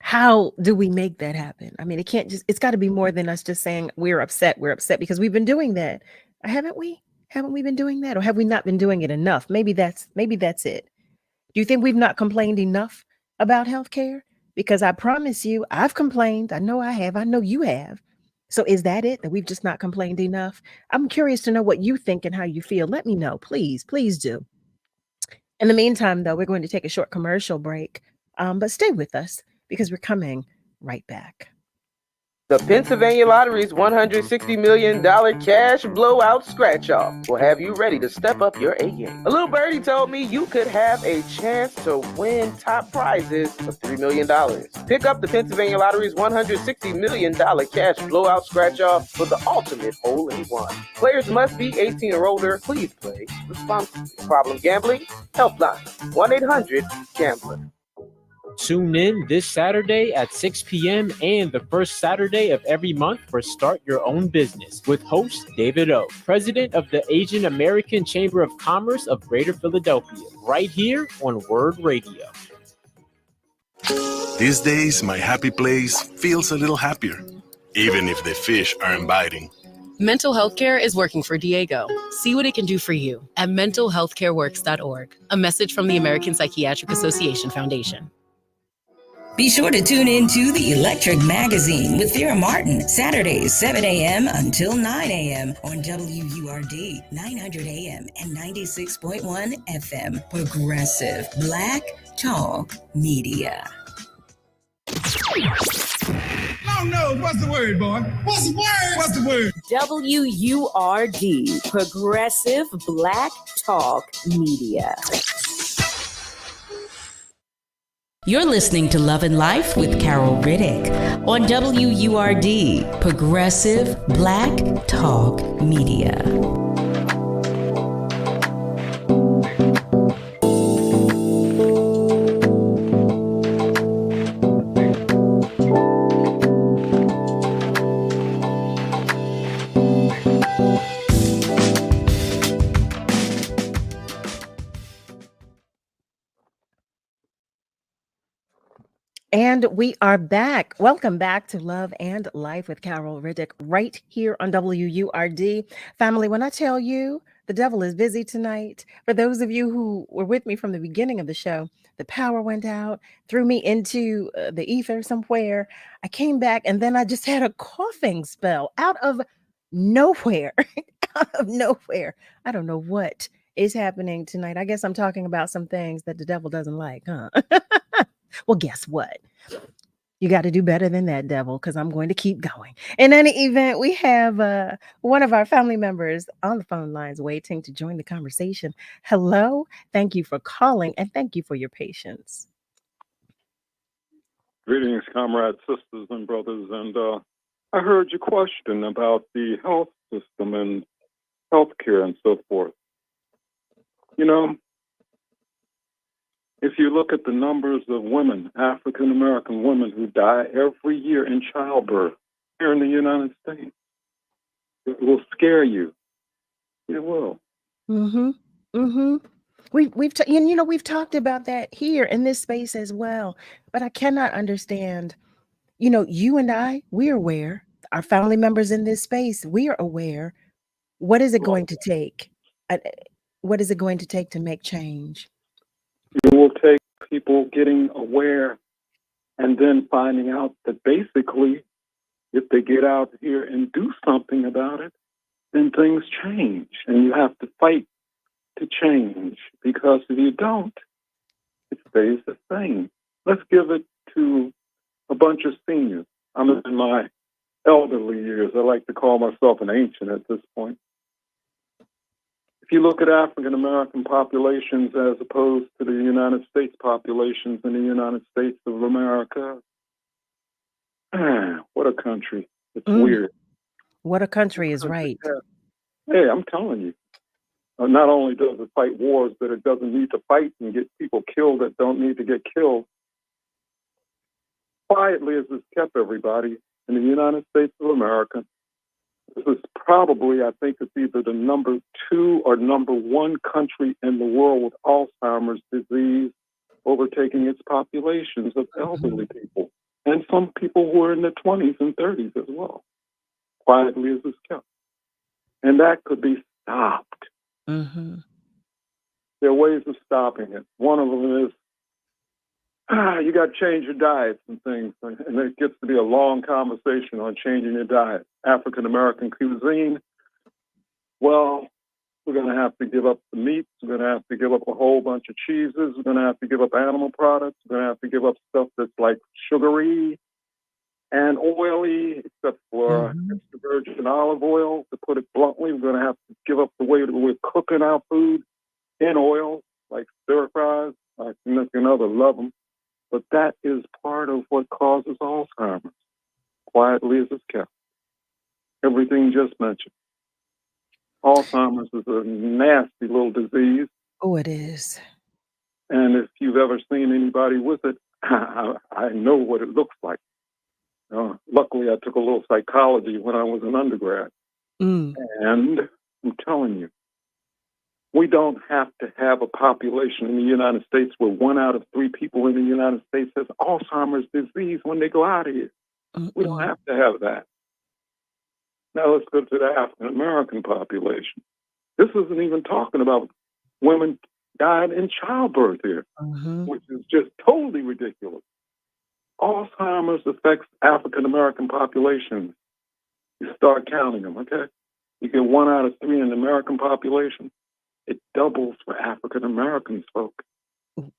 How do we make that happen? I mean, it's got to be more than us just saying we're upset, because we've been doing that. Haven't we? Haven't we been doing that? Or have we not been doing it enough? Maybe that's it. Do you think we've not complained enough about healthcare? Because I promise you, I've complained. I know I have. I know you have. So is that it, that we've just not complained enough? I'm curious to know what you think and how you feel. Let me know, please. Please do. In the meantime, though, we're going to take a short commercial break, but stay with us because we're coming right back. The Pennsylvania Lottery's $160 million cash blowout scratch-off will have you ready to step up your A game. A little birdie told me you could have a chance to win top prizes of $3 million. Pick up the Pennsylvania Lottery's $160 million cash blowout scratch-off for the ultimate hole-in-one. Players must be 18 or older. Please play responsibly. Problem gambling? Helpline 1-800-GAMBLER. Tune in this Saturday at 6 p.m. and the first Saturday of every month for Start Your Own Business with host David O, president of the Asian American Chamber of Commerce of Greater Philadelphia, right here on Word Radio. These days, my happy place feels a little happier, even if the fish aren't biting. Mental health care is working for Diego. See what it can do for you at mentalhealthcareworks.org. A message from the American Psychiatric Association Foundation. Be sure to tune in to The Electric Magazine with Vera Martin, Saturdays, 7 a.m. until 9 a.m. on WURD, 900 a.m. and 96.1 FM. Progressive Black Talk Media. Long nose, what's the word, boy? What's the word? What's the word? WURD, Progressive Black Talk Media. You're listening to Love and Life with Carol Riddick on WURD, Progressive Black Talk Media. And we are back. Welcome back to Love and Life with Carol Riddick, right here on WURD. Family, when I tell you the devil is busy tonight, for those of you who were with me from the beginning of the show, the power went out, threw me into the ether somewhere. I came back and then I just had a coughing spell out of nowhere. Out of nowhere. I don't know what is happening tonight. I guess I'm talking about some things that the devil doesn't like, huh? Well, guess what? You got to do better than that, devil, because I'm going to keep going. In any event, we have one of our family members on the phone lines waiting to join the conversation. Hello. Thank you for calling, and thank you for your patience. Greetings, comrades, sisters, and brothers. And I heard your question about the health system and healthcare and so forth. You know, if you look at the numbers of women, African American women who die every year in childbirth here in the United States, it will scare you. It will. Mm-hmm. Mm-hmm. We've talked about that here in this space as well. But I cannot understand. You and I, we're aware. Our family members in this space, we are aware. What is it going to take? What is it going to take to make change? It will take people getting aware and then finding out that basically, if they get out here and do something about it, then things change. And you have to fight to change, because if you don't, it stays the same. Let's give it to a bunch of seniors. I'm in my elderly years. I like to call myself an ancient at this point. If you look at African American populations as opposed to the United States populations in the United States of America, what a country. It's weird. What a country is right. Hey, I'm telling you. Not only does it fight wars that it doesn't need to fight and get people killed that don't need to get killed, quietly as it's kept everybody in the United States of America, this is probably, I think it's either the number 2 or number 1 country in the world with Alzheimer's disease overtaking its populations of elderly people. And some people who are in their 20s and 30s as well, quietly as it's kept. And that could be stopped. Mm-hmm. There are ways of stopping it. One of them is you got to change your diets and things. And it gets to be a long conversation on changing your diet. African American cuisine, well, we're going to have to give up the meats. We're going to have to give up a whole bunch of cheeses. We're going to have to give up animal products. We're going to have to give up stuff that's like sugary. and oily, except for extra virgin olive oil. To put it bluntly, we're going to have to give up the way that we're cooking our food in oil, like stir fries. My significant other love them. But that is part of what causes Alzheimer's, quietly as it's kept. Everything just mentioned. Alzheimer's is a nasty little disease. Oh, it is. And if you've ever seen anybody with it, I know what it looks like. Luckily, I took a little psychology when I was an undergrad. And I'm telling you, we don't have to have a population in the United States where 1 out of 3 people in the United States has Alzheimer's disease when they go out of here. We don't have to have that. Now let's go to the African American population. This isn't even talking about women dying in childbirth here, which is just totally ridiculous. Alzheimer's affects African American populations. You start counting them, okay? You get 1 out of 3 in the American population. It doubles for African Americans, folks.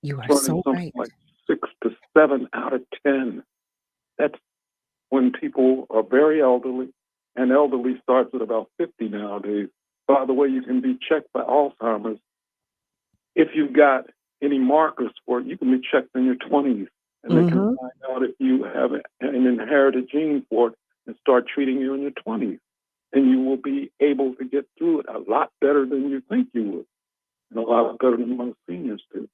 You are so right. Like 6 to 7 out of 10. That's when people are very elderly, and elderly starts at about 50 nowadays. By the way, you can be checked by Alzheimer's. If you've got any markers for it, you can be checked in your 20s, and they can find out if you have an inherited gene for it and start treating you in your 20s. And you will be able to get through it a lot better than you think you would, and a lot better than most seniors do.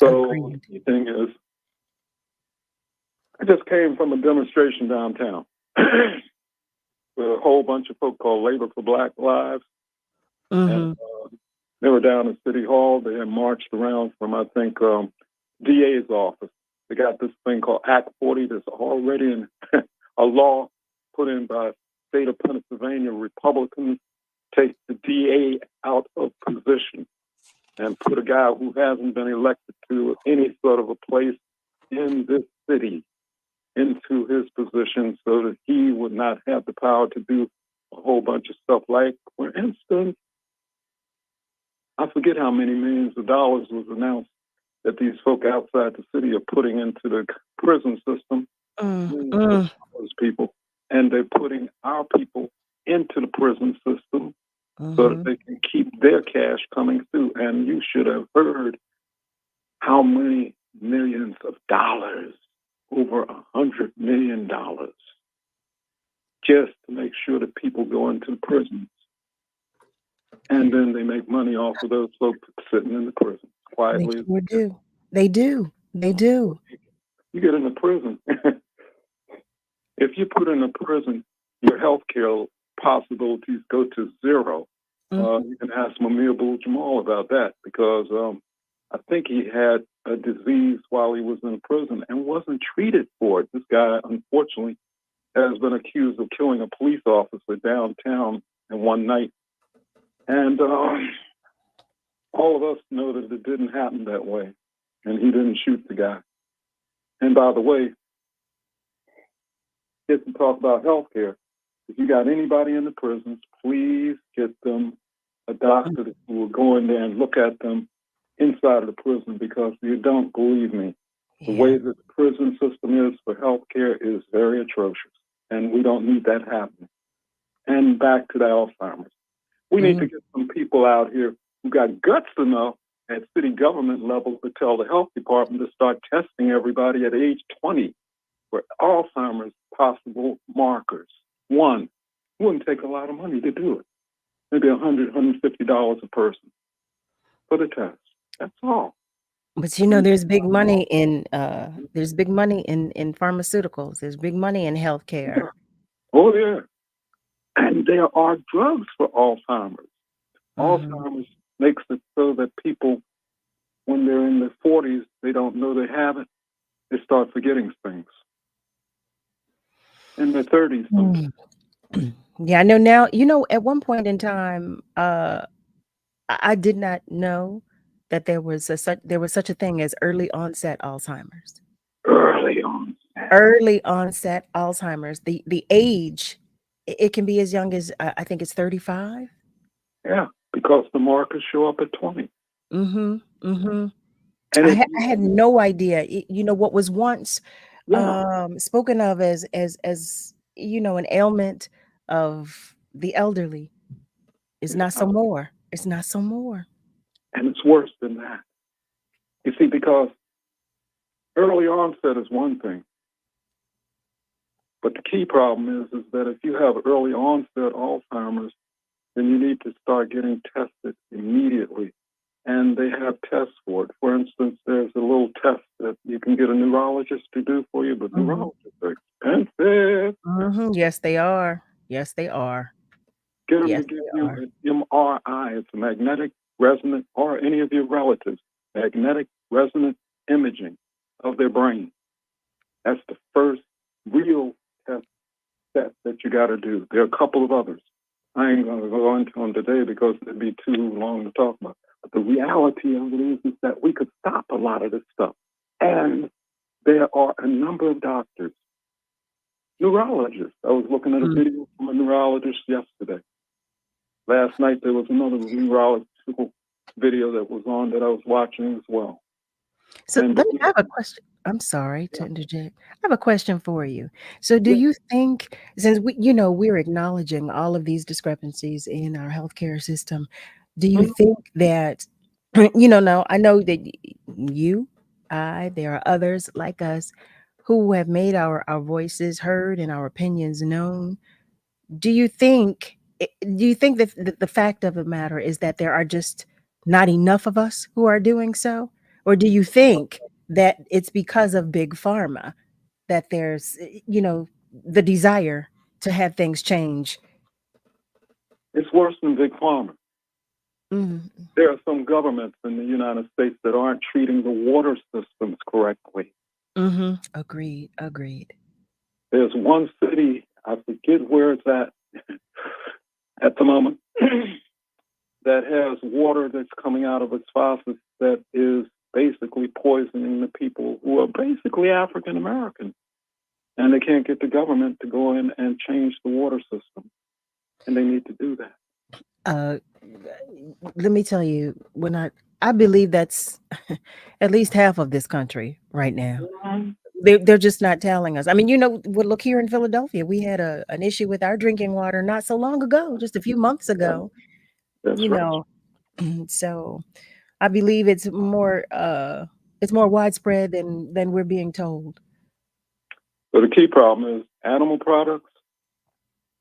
So the key thing is, I just came from a demonstration downtown with a whole bunch of folk called Labor for Black Lives. And they were down in City Hall. They had marched around from, I think, DA's office. They got this thing called Act 40 that's already in a law put in by state of Pennsylvania. Republicans take the DA out of position and put a guy who hasn't been elected to any sort of a place in this city into his position so that he would not have the power to do a whole bunch of stuff. Like, for instance, I forget how many millions of dollars was announced that these folk outside the city are putting into the prison system. Those people. And they're putting our people into the prison system so that they can keep their cash coming through. And you should have heard how many millions of dollars, over $100 million, just to make sure that people go into the prisons. And then they make money off of those folks sitting in the prison quietly. They do. You get in the prison. If you put in a prison, your health care possibilities go to zero. You can ask Mamir Jamal about that, because I think he had a disease while he was in prison and wasn't treated for it. This guy, unfortunately, has been accused of killing a police officer downtown in one night. And all of us know that it didn't happen that way, and he didn't shoot the guy. And by the way, get to talk about health care. If you got anybody in the prisons, please get them a doctor who will go in there and look at them inside of the prison, because you don't believe me. The way that the prison system is for health care is very atrocious, and we don't need that happening. And back to the Alzheimer's. We need to get some people out here who got guts enough at city government level to tell the health department to start testing everybody at age 20 for Alzheimer's possible markers. One, it wouldn't take a lot of money to do it. Maybe $100, $150 a person for the test. That's all. But you know, there's big money in pharmaceuticals. There's big money in healthcare. Yeah. Oh yeah. And there are drugs for Alzheimer's. Alzheimer's makes it so that people, when they're in their 40s, they don't know they have it. They start forgetting things. In their 30s. Yeah, I know now. You know, at one point in time, I did not know that there was such a thing as early onset Alzheimer's. Early onset Alzheimer's. The age, it can be as young as I think it's 35. Yeah, because the markers show up at 20. And I had no idea. You know, what was once spoken of as an ailment of the elderly. It's not so more. It's not so more. And it's worse than that. You see, because early onset is one thing, but the key problem is that if you have early onset Alzheimer's, then you need to start getting tested immediately. And they have tests for it. For instance, there's a little test that you can get a neurologist to do for you, but neurologists are expensive. Yes, they are. Yes, they are. Get them Yes, to give they you are. an MRI. It's a magnetic resonant, or any of your relatives, magnetic resonant imaging of their brain. That's the first real test set that you got to do. There are a couple of others. I ain't going to go into them today because it'd be too long to talk about. But the reality of it is that we could stop a lot of this stuff. And there are a number of doctors, neurologists. I was looking at a video from a neurologist yesterday. Last night there was another neurological video that was on that I was watching as well. So let me have a question. I'm sorry to interject. I have a question for you. So do you think, since we're acknowledging all of these discrepancies in our healthcare system, do you think that, now I know that there are others like us who have made our voices heard and our opinions known. Do you think that the fact of the matter is that there are just not enough of us who are doing so? Or do you think that it's because of big pharma that there's, the desire to have things change? It's worse than big pharma. Mhm. There are some governments in the United States that aren't treating the water systems correctly. Agreed. There's one city, I forget where it's at the moment, that has water that's coming out of its faucets that is basically poisoning the people who are basically African American. And they can't get the government to go in and change the water system. And they need to do that. Let me tell you, I believe that's at least half of this country right now. They're just not telling us. I mean, look here in Philadelphia, we had an issue with our drinking water not so long ago, just a few months ago. That's right. So I believe it's more widespread than we're being told. So the key problem is animal products.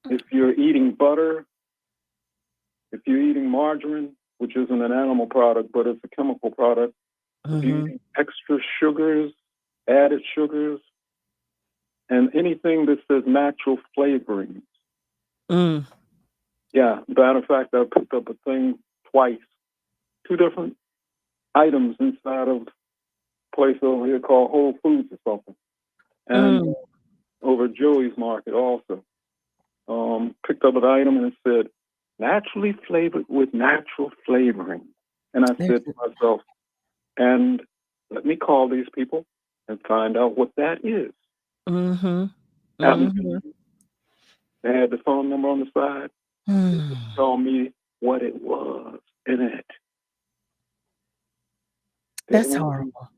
If you're eating butter, if you're eating margarine, which isn't an animal product, but it's a chemical product, if you're eating extra sugars, added sugars, and anything that says natural flavorings. Yeah, matter of fact, I picked up a thing twice. 2 different items inside of a place over here called Whole Foods or something. And over Joey's Market also. Picked up an item and it said, naturally flavored with natural flavoring. And I said to myself, and let me call these people and find out what that is. They had the phone number on the side. They told me what it was in it. That's horrible.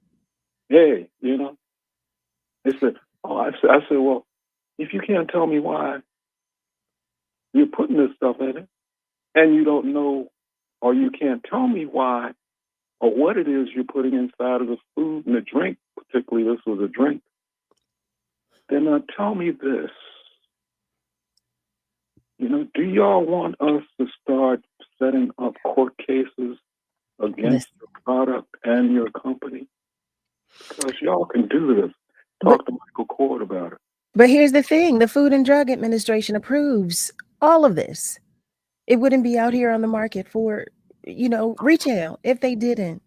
Hey, They said, I said, well, if you can't tell me why you're putting this stuff in it, and you don't know, or you can't tell me why, or what it is you're putting inside of the food and the drink, particularly this was a drink, then tell me this. Do y'all want us to start setting up court cases against your product and your company? Because y'all can do this. Talk to Michael Court about it. But here's the thing, the Food and Drug Administration approves all of this. It wouldn't be out here on the market for, retail if they didn't.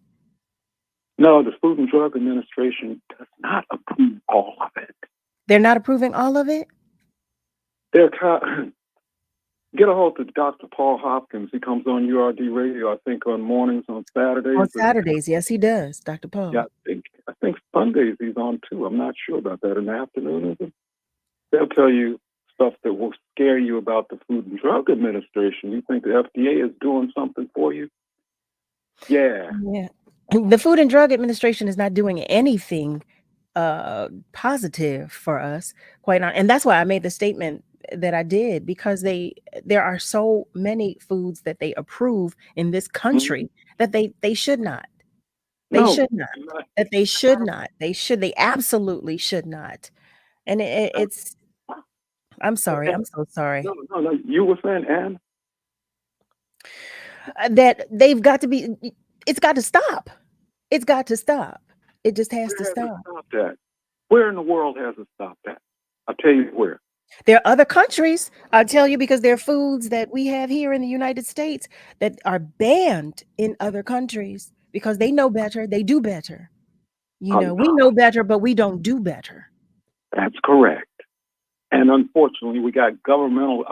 No, the Food and Drug Administration does not approve all of it. They're not approving all of it? Get a hold of Dr. Paul Hopkins. He comes on URD radio, I think, on mornings on Saturdays. On Saturdays, yes, he does, Dr. Paul. Yeah, I think Sundays he's on too. I'm not sure about that. In the afternoon, is it? They'll tell you stuff that will scare you about the Food and Drug Administration. You think the FDA is doing something for you? Yeah. The Food and Drug Administration is not doing anything positive for us, and that's why I made the statement that I did, because there are so many foods that they approve in this country that they should not. They absolutely should not. And it's, I'm sorry. I'm so sorry. No. You were saying, Ann? That they've got to be, it's got to stop. It's got to stop. It just has to stop. That? Where in the world has it stopped that? I'll tell you where. There are other countries, I'll tell you, because there are foods that we have here in the United States that are banned in other countries because they know better. They do better. We know better, but we don't do better. That's correct. And unfortunately, we got governmental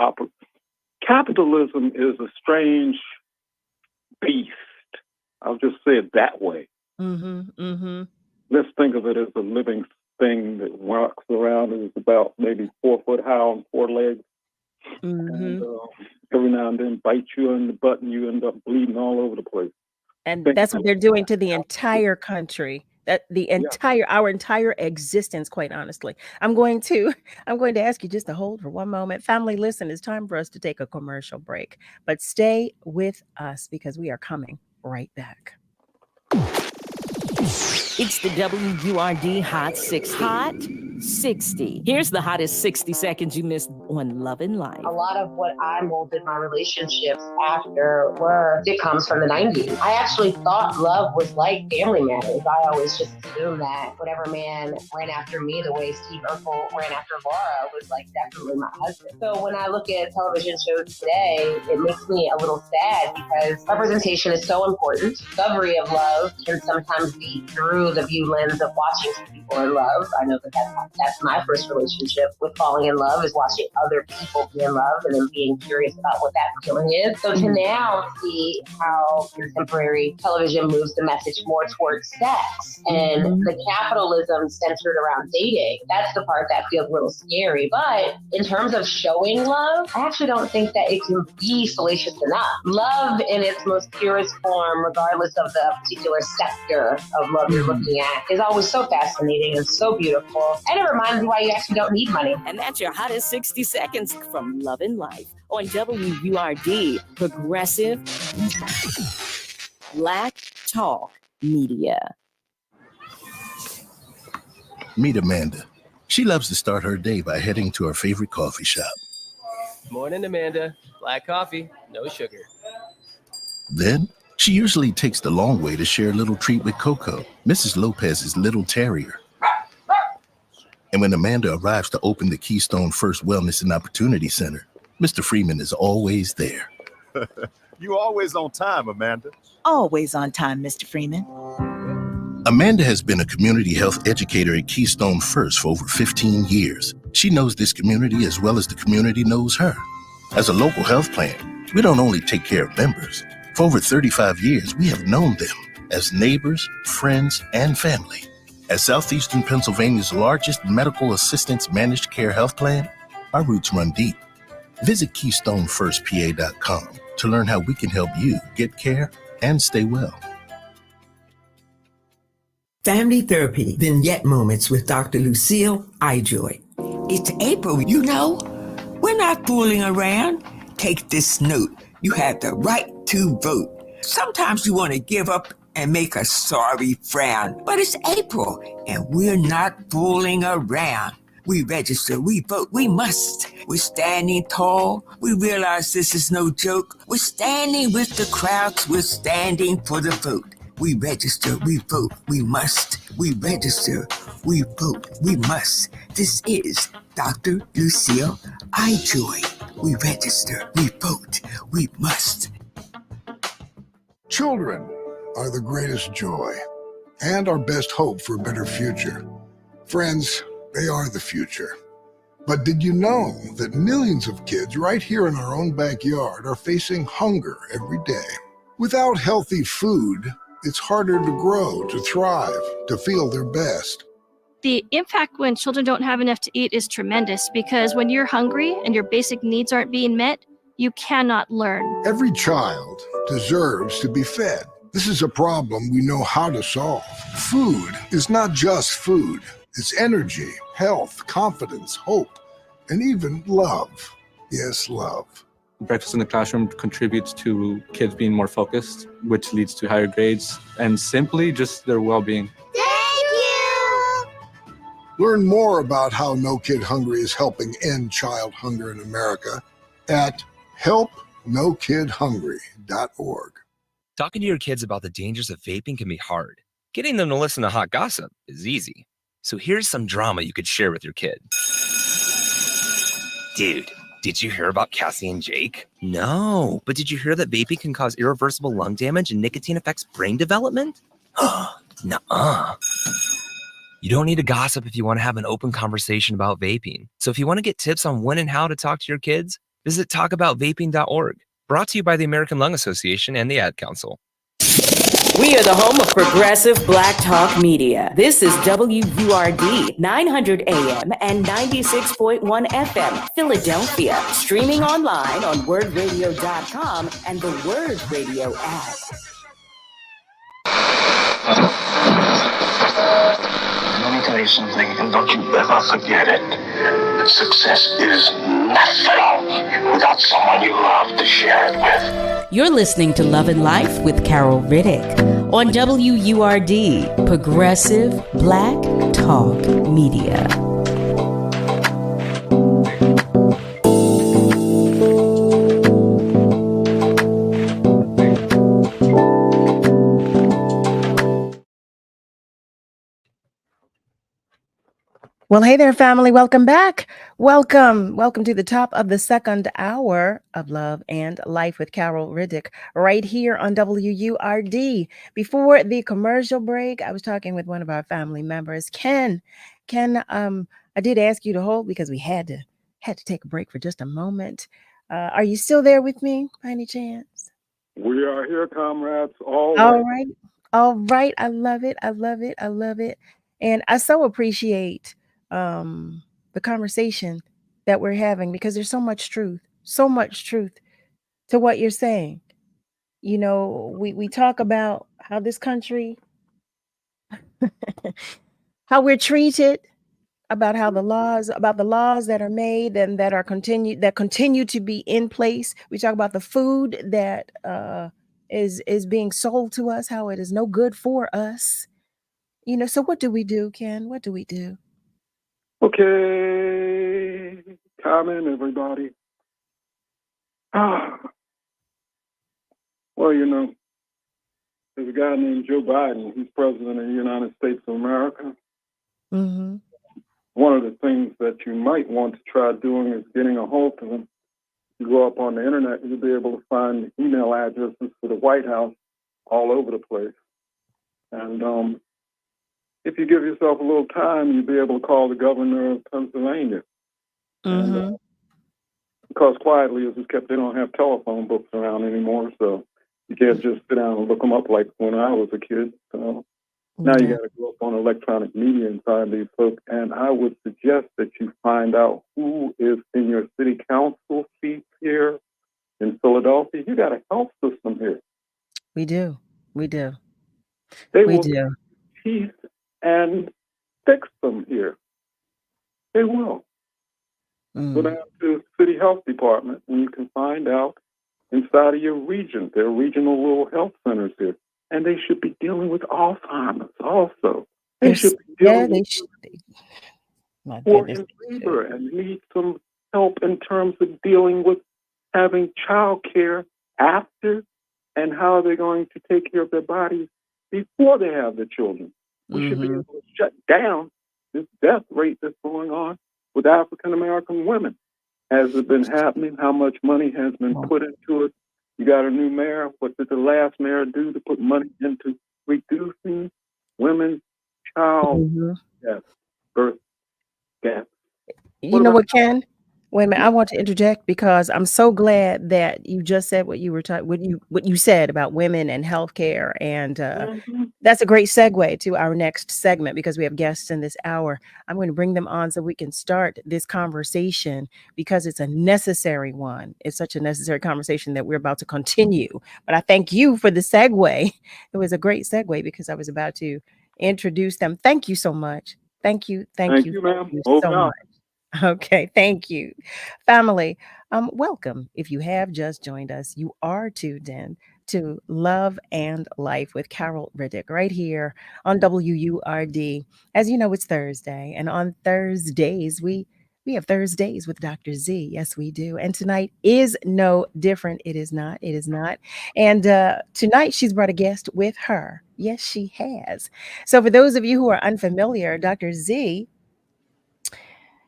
capitalism is a strange beast. I'll just say it that way. Let's think of it as a living thing that walks around and is about maybe 4 foot high on 4 legs. And every now and then bites you in the butt and you end up bleeding all over the place. And that's what they're doing to the entire country. Our entire existence, quite honestly. I'm going to ask you just to hold for one moment. Family, listen, it's time for us to take a commercial break, but stay with us because we are coming right back. It's the WURD Hot 60. Hot 60. Here's the hottest 60 seconds you missed on Love and Life. A lot of what I molded my relationships after were sitcoms from the 90s. I actually thought love was like Family Matters. I always just assumed that whatever man ran after me the way Steve Urkel ran after Laura was like definitely my husband. So when I look at television shows today, it makes me a little sad because representation is so important. Discovery of love can sometimes be through the view lens of watching people in love. I know that's my first relationship with falling in love, is watching other people be in love and then being curious about what that feeling is. So to now see how contemporary television moves the message more towards sex and the capitalism centered around dating, that's the part that feels a little scary. But in terms of showing love, I actually don't think that it can be salacious enough. Love in its most purest form, regardless of the particular sector of love you're looking at, is always so fascinating and so beautiful. And it reminds you why you actually don't need money. And that's your hottest 60 seconds from Love and Life on WURD, Progressive Black Talk Media. Meet Amanda. She loves to start her day by heading to her favorite coffee shop. Morning, Amanda. Black coffee, no sugar. Then she usually takes the long way to share a little treat with Coco, Mrs. Lopez's little terrier. And when Amanda arrives to open the Keystone First Wellness and Opportunity Center, Mr. Freeman is always there. You always on time, Amanda. Always on time, Mr. Freeman. Amanda has been a community health educator at Keystone First for over 15 years. She knows this community as well as the community knows her. As a local health plan, we don't only take care of members. For over 35 years, we have known them as neighbors, friends, and family. As Southeastern Pennsylvania's largest medical assistance managed care health plan, our roots run deep. Visit KeystoneFirstPA.com to learn how we can help you get care and stay well. Family Therapy Vignette Moments with Dr. Lucille Ijoy. It's April, you know. We're not fooling around. Take this note. You have the right to vote. Sometimes you want to give up and make a sorry frown, but it's April and we're not fooling around. We register, we vote, we must. We're standing tall. We realize this is no joke. We're standing with the crowds. We're standing for the vote. We register, we vote, we must. We register, we vote, we must. This is Dr. Lucille Ijoy. We register, we vote, we must. Children are the greatest joy and our best hope for a better future. Friends, they are the future. But did you know that millions of kids right here in our own backyard are facing hunger every day? Without healthy food, it's harder to grow, to thrive, to feel their best. The impact when children don't have enough to eat is tremendous because when you're hungry and your basic needs aren't being met, you cannot learn. Every child deserves to be fed. This is a problem we know how to solve. Food is not just food. It's energy, health, confidence, hope, and even love. Yes, love. Breakfast in the classroom contributes to kids being more focused, which leads to higher grades and simply just their well-being. Thank you! Learn more about how No Kid Hungry is helping end child hunger in America at helpnokidhungry.org. Talking to your kids about the dangers of vaping can be hard. Getting them to listen to hot gossip is easy. So here's some drama you could share with your kid. Dude, did you hear about Cassie and Jake? No, but did you hear that vaping can cause irreversible lung damage and nicotine affects brain development? Nuh-uh. You don't need to gossip if you want to have an open conversation about vaping. So if you want to get tips on when and how to talk to your kids, visit talkaboutvaping.org. Brought to you by the American Lung Association and the Ad Council. We are the home of progressive Black Talk Media. This is WURD 900 AM and 96.1 FM, Philadelphia. Streaming online on wordradio.com and the Word Radio app. Let me tell you something, and don't you ever forget it. Success is nothing without someone you love to share it with. You're listening to Love and Life with Carol Riddick on WURD, Progressive Black Talk Media. Well, hey there, family. Welcome back. Welcome to the top of the second hour of Love and Life with Carol Riddick right here on WURD. Before the commercial break, I was talking with one of our family members, Ken. I did ask you to hold because we had to take a break for just a moment. Are you still there with me by any chance? We are here, comrades. All right. I love it. And I so appreciate the conversation that we're having because there's so much truth to what you're saying. You know, we talk about how this country, how we're treated, about how the laws that are made and that continue to be in place. We talk about the food that is being sold to us, how it is no good for us. You know, so what do we do, Ken? What do we do? Okay, comment, everybody. Well, you know, there's a guy named Joe Biden. He's president of the United States of America. Mm-hmm. One of the things that you might want to try doing is getting a hold of him. You go up on the internet, you'll be able to find email addresses for the White House all over the place. And if you give yourself a little time, you'll be able to call the governor of Pennsylvania. Mm-hmm. And, because quietly, as it's kept, they don't have telephone books around anymore, so you can't just sit down and look them up like when I was a kid. So now you got to go up on electronic media and find these folks. And I would suggest that you find out who is in your city council seats here in Philadelphia. You got a health system here. We do. They will teeth and fix them here. They will. Go down to the city health department and you can find out inside of your region. There are regional rural health centers here. And they should be dealing with Alzheimer's also. They should be dealing with poor in labor and need some help in terms of dealing with having child care after and how they're going to take care of their bodies before they have their children. We should be able to shut down this death rate that's going on with African-American women. Has it been happening? How much money has been put into it? You got a new mayor. What did the last mayor do to put money into reducing women's child death, birth death? You know what, Ken? Wait a minute. I want to interject because I'm so glad that you just said what you were what you said about women and healthcare, and that's a great segue to our next segment because we have guests in this hour. I'm going to bring them on so we can start this conversation because it's a necessary one. It's such a necessary conversation that we're about to continue. But I thank you for the segue. It was a great segue because I was about to introduce them. Thank you so much. Thank you. Thank you, ma'am. Thank you Over so out. much. Okay, thank you. Family, welcome. If you have just joined us, you are tuned in to Love and Life with Carol Riddick right here on WURD. As you know, it's Thursday, and on Thursdays, we have Thursdays with Dr. Z. Yes, we do. And tonight is no different. It is not. It is not. And tonight she's brought a guest with her. Yes, she has. So for those of you who are unfamiliar, Dr. Z,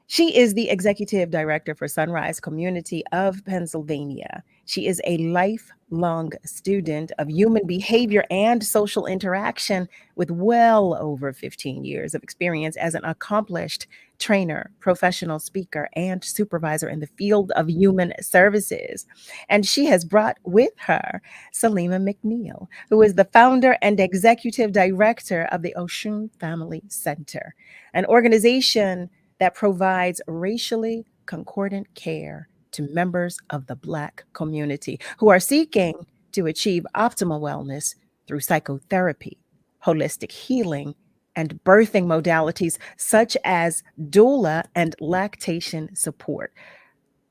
she is the executive director for Sunrise Community of Pennsylvania. She is a lifelong student of human behavior and social interaction with well over 15 years of experience as an accomplished trainer, professional speaker, and supervisor in the field of human services. And she has brought with her Saleemah McNeil, who is the founder and executive director of the Oshun Family Center, an organization that provides racially concordant care to members of the Black community who are seeking to achieve optimal wellness through psychotherapy, holistic healing, and birthing modalities such as doula and lactation support.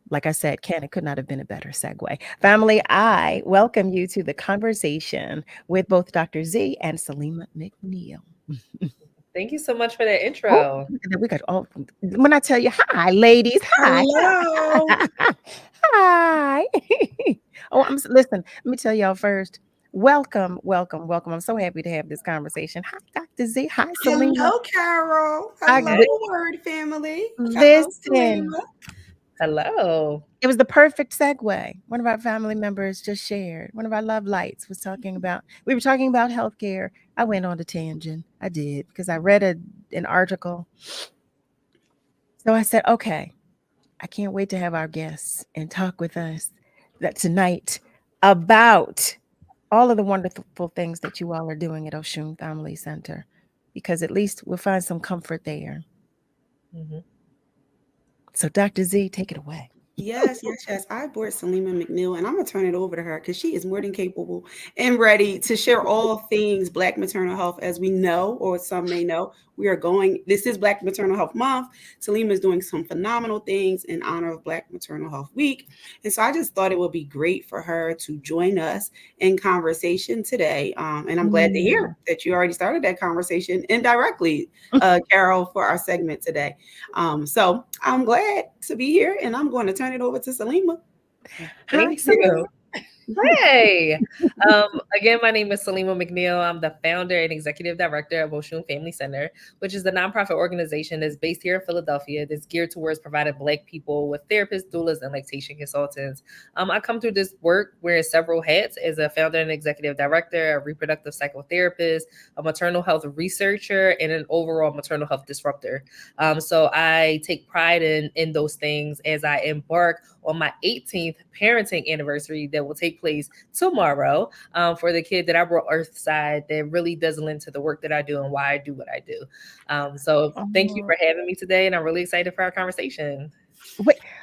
Like I said, Ken, it could not have been a better segue. Family, I welcome you to the conversation with both Dr. Z and Saleemah McNeil. Thank you so much for that Oh, intro. we got all. When I tell you, hi, ladies, hi, Hello. hi. Listen. Let me tell y'all first. Welcome, welcome, welcome. I'm so happy to have this conversation. Hi, Dr. Z. Hi, Saleemah. Hello, Carol. I Hello, good- Word family. Hello, Listen, Saleemah. Hello. it was the perfect segue. One of our family members just shared. One of our love lights was talking about. We were talking about healthcare. I went on a tangent. I did because I read an article. So I said, okay, I can't wait to have our guests and talk with us tonight about all of the wonderful things that you all are doing at Oshun Family Center, because at least we'll find some comfort there. Mhm. So Dr. Z, take it away. Yes. I brought Saleemah McNeil, and I'm gonna turn it over to her because she is more than capable and ready to share all things Black maternal health. As we know, or some may know, this is Black Maternal Health Month. Saleemah is doing some phenomenal things in honor of Black Maternal Health Week. And so I just thought it would be great for her to join us in conversation today. And I'm glad to hear that you already started that conversation indirectly, Carol, for our segment today. So I'm glad to be here, and I'm going to turn it over to Saleemah. Thank you. Hey. Again, my name is Saleemah McNeil. I'm the founder and executive director of Oshun Family Center, which is the nonprofit organization that's based here in Philadelphia that's geared towards providing Black people with therapists, doulas, and lactation consultants. I come through this work wearing several hats as a founder and executive director, a reproductive psychotherapist, a maternal health researcher, and an overall maternal health disruptor. So I take pride in those things as I embark on my 18th parenting anniversary that will take place tomorrow for the kid that I brought Earthside, that really does lend to the work that I do and why I do what I do. So thank you for having me today, and I'm really excited for our conversation.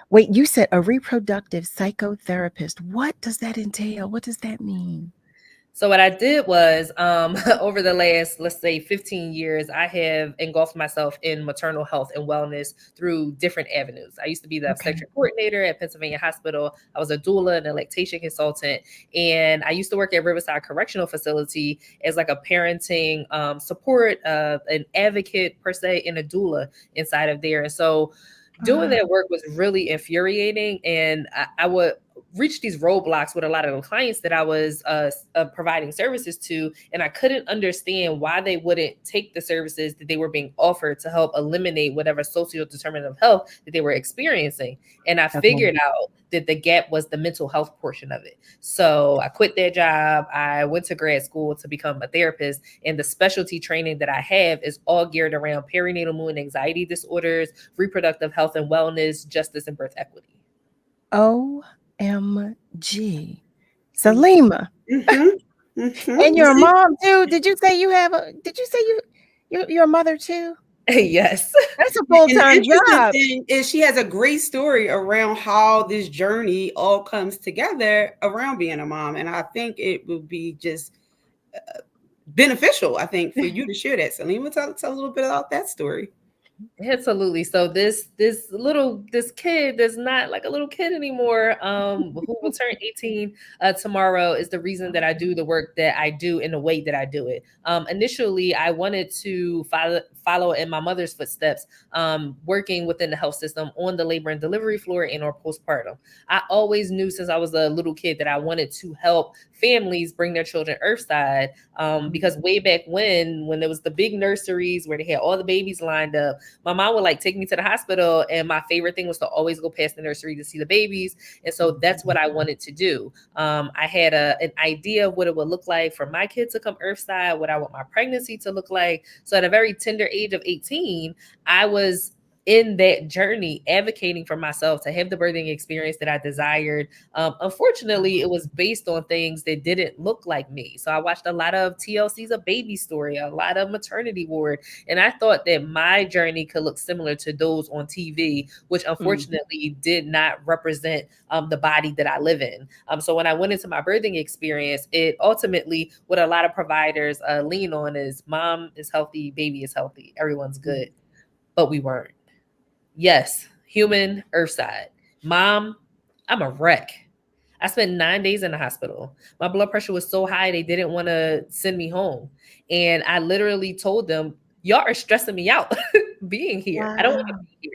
Wait, you said a reproductive psychotherapist. What does that entail? What does that mean? So what I did was over the last, let's say 15 years, I have engulfed myself in maternal health and wellness through different avenues. I used to be the obstetric coordinator at Pennsylvania Hospital. I was a doula and a lactation consultant. And I used to work at Riverside Correctional Facility as like a parenting support, an advocate per se, and a doula inside of there. And so doing that work was really infuriating. And I would reach these roadblocks with a lot of the clients that I was providing services to, and I couldn't understand why they wouldn't take the services that they were being offered to help eliminate whatever socio-determinant of health that they were experiencing. And I figured out that the gap was the mental health portion of it. So I quit that job. I went to grad school to become a therapist, and the specialty training that I have is all geared around perinatal mood and anxiety disorders, reproductive health and wellness, justice, and birth equity. OMG. Saleemah. And your mom too. Did you say you're a mother too? Yes. That's a full-time job. Thing is she has a great story around how this journey all comes together around being a mom. And I think it would be just beneficial, I think, for you to share that. Saleemah, tell a little bit about that story. Absolutely. So this kid that's not like a little kid anymore, who will turn 18 tomorrow, is the reason that I do the work that I do in the way that I do it. Initially, I wanted to follow in my mother's footsteps, working within the health system on the labor and delivery floor and or postpartum. I always knew since I was a little kid that I wanted to help families bring their children earthside, because way back when there was the big nurseries where they had all the babies lined up, my mom would like take me to the hospital, and my favorite thing was to always go past the nursery to see the babies. And so that's what I wanted to do. I had an idea of what it would look like for my kid to come earthside, what I want my pregnancy to look like. So at a very tender age of 18, I was in that journey advocating for myself to have the birthing experience that I desired. Unfortunately, it was based on things that didn't look like me. So I watched a lot of TLC's A Baby Story, a lot of Maternity Ward, and I thought that my journey could look similar to those on TV, which unfortunately did not represent the body that I live in. So when I went into my birthing experience, it ultimately, what a lot of providers lean on is mom is healthy, baby is healthy, everyone's good, but we weren't. Yes, human earthside. Mom, I'm a wreck. I spent 9 days in the hospital. My blood pressure was so high, they didn't want to send me home. And I literally told them, y'all are stressing me out being here. Wow. I don't want to be here.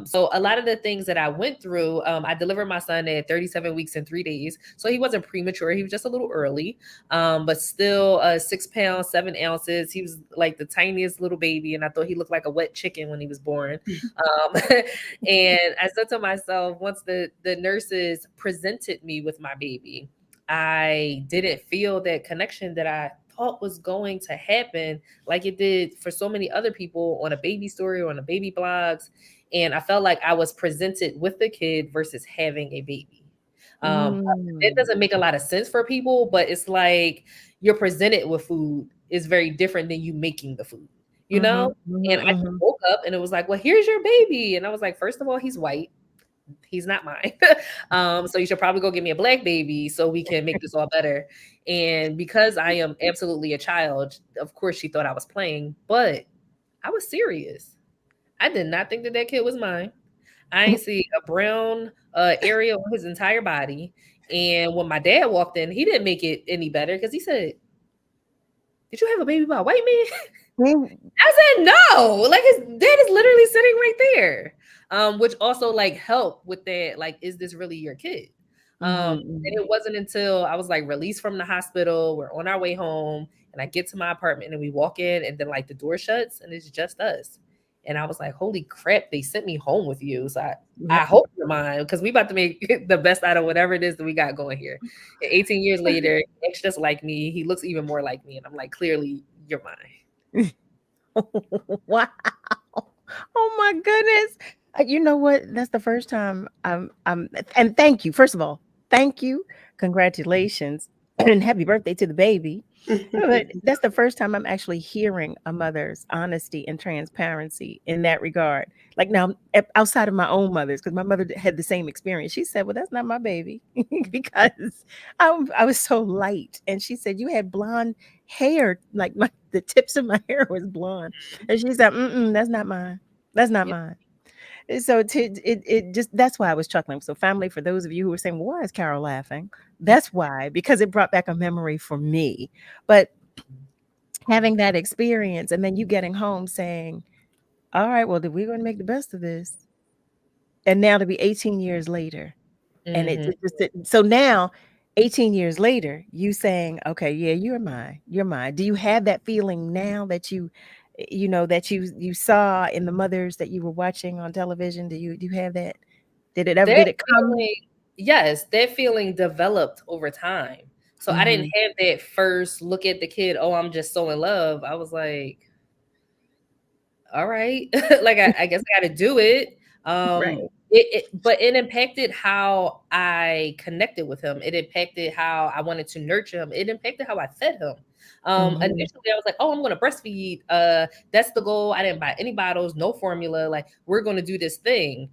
So a lot of the things that I went through, I delivered my son at 37 weeks and 3 days. So he wasn't premature. He was just a little early, but still 6 pounds, 7 ounces. He was like the tiniest little baby. And I thought he looked like a wet chicken when he was born. And I said to myself, once the nurses presented me with my baby, I didn't feel that connection that I thought was going to happen like it did for so many other people on A Baby Story or on the baby blogs. And I felt like I was presented with the kid versus having a baby. It doesn't make a lot of sense for people, but it's like you're presented with food is very different than you making the food, you know? And I woke up and it was like, well, here's your baby. And I was like, first of all, he's white. He's not mine. So you should probably go get me a black baby so we can make this all better. And because I am absolutely a child, of course she thought I was playing, but I was serious. I did not think that kid was mine. I ain't see a brown area on his entire body. And when my dad walked in, he didn't make it any better because he said, did you have a baby by a white man? I said, no, like his dad is literally sitting right there. Which also like helped with that, like, is this really your kid? And it wasn't until I was like released from the hospital, we're on our way home, and I get to my apartment and we walk in and then like the door shuts and it's just us. And I was like, holy crap, they sent me home with you. So I hope you're mine because we about to make the best out of whatever it is that we got going here. And 18 years later, he looks just like me. He looks even more like me. And I'm like, clearly you're mine. Wow. Oh my goodness. You know what? That's the first time and thank you. First of all, thank you. Congratulations. And happy birthday to the baby. But that's the first time I'm actually hearing a mother's honesty and transparency in that regard. Like now, outside of my own mother's, because my mother had the same experience. She said, well, that's not my baby because I was so light. And she said, you had blonde hair, like the tips of my hair was blonde. And she said, that's not mine. That's not mine. So it just, that's why I was chuckling. So family, for those of you who were saying, well, why is Carol laughing? That's why, because it brought back a memory for me. But having that experience and then you getting home saying, all right, well, we're going to make the best of this. And now to be 18 years later. And it's just, so now 18 years later, you saying, okay, yeah, you're mine. You're mine. Do you have that feeling now that you know, that you saw in the mothers that you were watching on television? Do you have that? Did it come? Yes, that feeling developed over time. So I didn't have that first look at the kid, oh, I'm just so in love. I was like, all right, like I guess I got to do it. Right. But it impacted how I connected with him. It impacted how I wanted to nurture him. It impacted how I fed him. Initially, I was like, oh, I'm going to breastfeed. That's the goal. I didn't buy any bottles, no formula. Like, we're going to do this thing.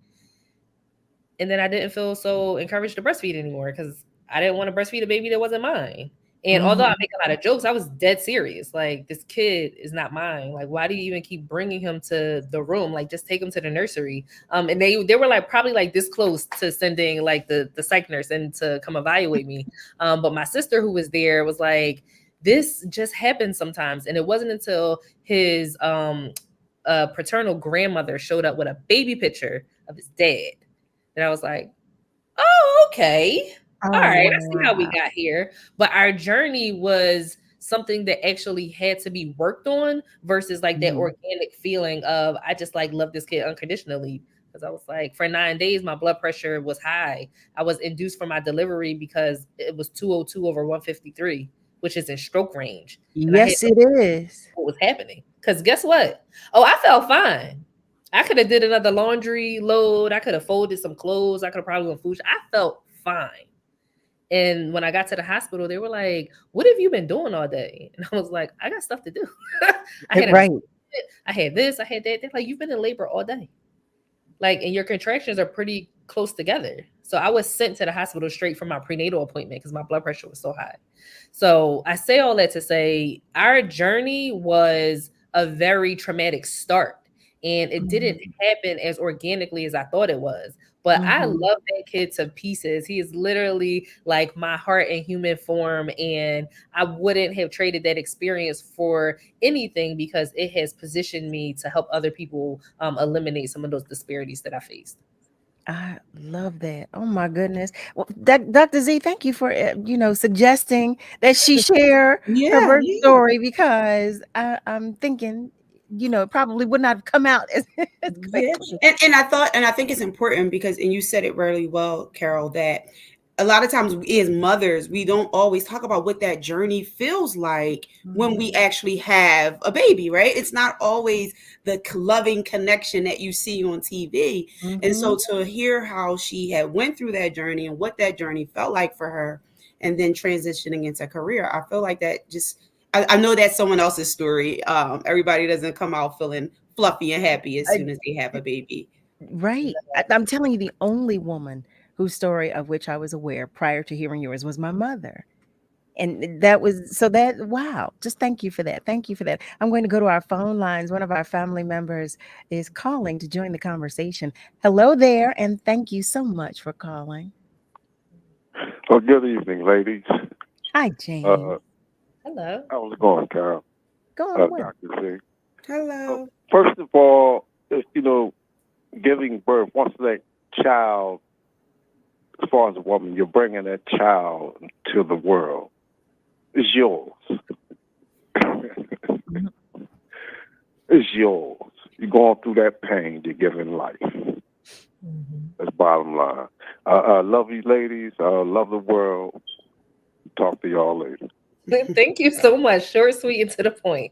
And then I didn't feel so encouraged to breastfeed anymore because I didn't want to breastfeed a baby that wasn't mine. And although I make a lot of jokes, I was dead serious. Like, this kid is not mine. Like, why do you even keep bringing him to the room? Like, just take him to the nursery. And they were like probably like this close to sending like the psych nurse in to come evaluate me. But my sister who was there was like, this just happens sometimes. And it wasn't until his paternal grandmother showed up with a baby picture of his dad that I was like, oh, okay. All right, I see how we got here. But our journey was something that actually had to be worked on versus like that organic feeling of I just like love this kid unconditionally. Because I was like, for 9 days, my blood pressure was high. I was induced for my delivery because it was 202/153, which is in stroke range. And Yes, it is. what was happening. Because guess what? Oh, I felt fine. I could have did another laundry load. I could have folded some clothes. I could have probably went food. I felt fine. And when I got to the hospital, they were like, what have you been doing all day? And I was like, I got stuff to do. I had this, I had that. They're like, you've been in labor all day. Like, and your contractions are pretty close together. So I was sent to the hospital straight from my prenatal appointment because my blood pressure was so high. So I say all that to say our journey was a very traumatic start. And it didn't happen as organically as I thought it was. But I love that kid to pieces. He is literally like my heart in human form. And I wouldn't have traded that experience for anything because it has positioned me to help other people eliminate some of those disparities that I faced. I love that. Oh my goodness. Well, Dr. Z, thank you for suggesting that she share her birth story because I'm thinking, it probably would not have come out as quickly. And I think it's important because, and you said it really well, Carol, that a lot of times we as mothers, we don't always talk about what that journey feels like when we actually have a baby, right? It's not always the loving connection that you see on TV. And so to hear how she had went through that journey and what that journey felt like for her and then transitioning into career, I feel like that just, I know that's someone else's story. Everybody doesn't come out feeling fluffy and happy as soon as they have a baby. Right. I'm telling you, the only woman whose story of which I was aware prior to hearing yours was my mother. And that was wow. Just thank you for that. Thank you for that. I'm going to go to our phone lines. One of our family members is calling to join the conversation. Hello there, and thank you so much for calling. Well, good evening, ladies. Hi, Jane. Hello. How's it going, Carol? Going well. Dr. Z. Hello. First of all, giving birth, once that child, as far as a woman, you're bringing that child to the world. It's yours. It's yours. You're going through that pain, you're giving life. That's bottom line. Love you, ladies. Love the world. Talk to y'all later. Thank you so much. Short, sweet, and to the point.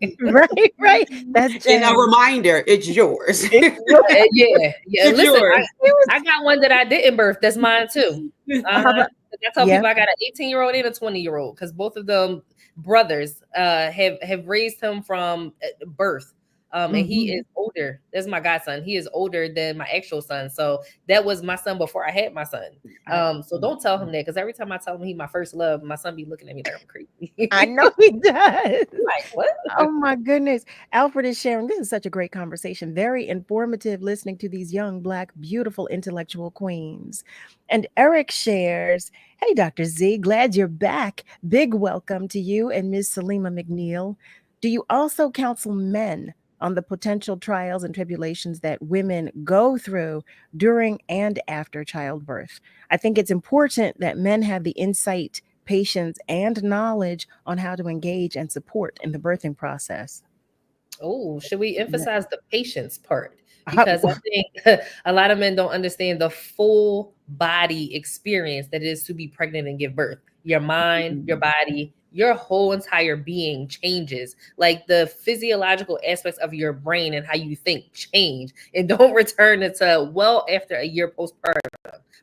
Right. That's and a reminder, it's yours. Yeah. It's Listen, yours. I got one that I didn't birth. That's mine too. I tell people I got an 18-year-old and a 20-year-old because both of them brothers have raised him from birth. And he is older. That's my godson. He is older than my actual son. So that was my son before I had my son. So don't tell him that because every time I tell him he's my first love, my son be looking at me like I'm crazy. I know he does. Like, what? Oh my goodness. Alfred is sharing. This is such a great conversation. Very informative listening to these young, Black, beautiful, intellectual queens. And Eric shares, hey, Dr. Z, glad you're back. Big welcome to you and Ms. Saleemah McNeil. Do you also counsel men on the potential trials and tribulations that women go through during and after childbirth? I think it's important that men have the insight, patience, and knowledge on how to engage and support in the birthing process. Oh, should we emphasize the patience part? Because I think a lot of men don't understand the full body experience that it is to be pregnant and give birth. Your mind, your body, your whole entire being changes. Like the physiological aspects of your brain and how you think change and don't return until well after a year postpartum.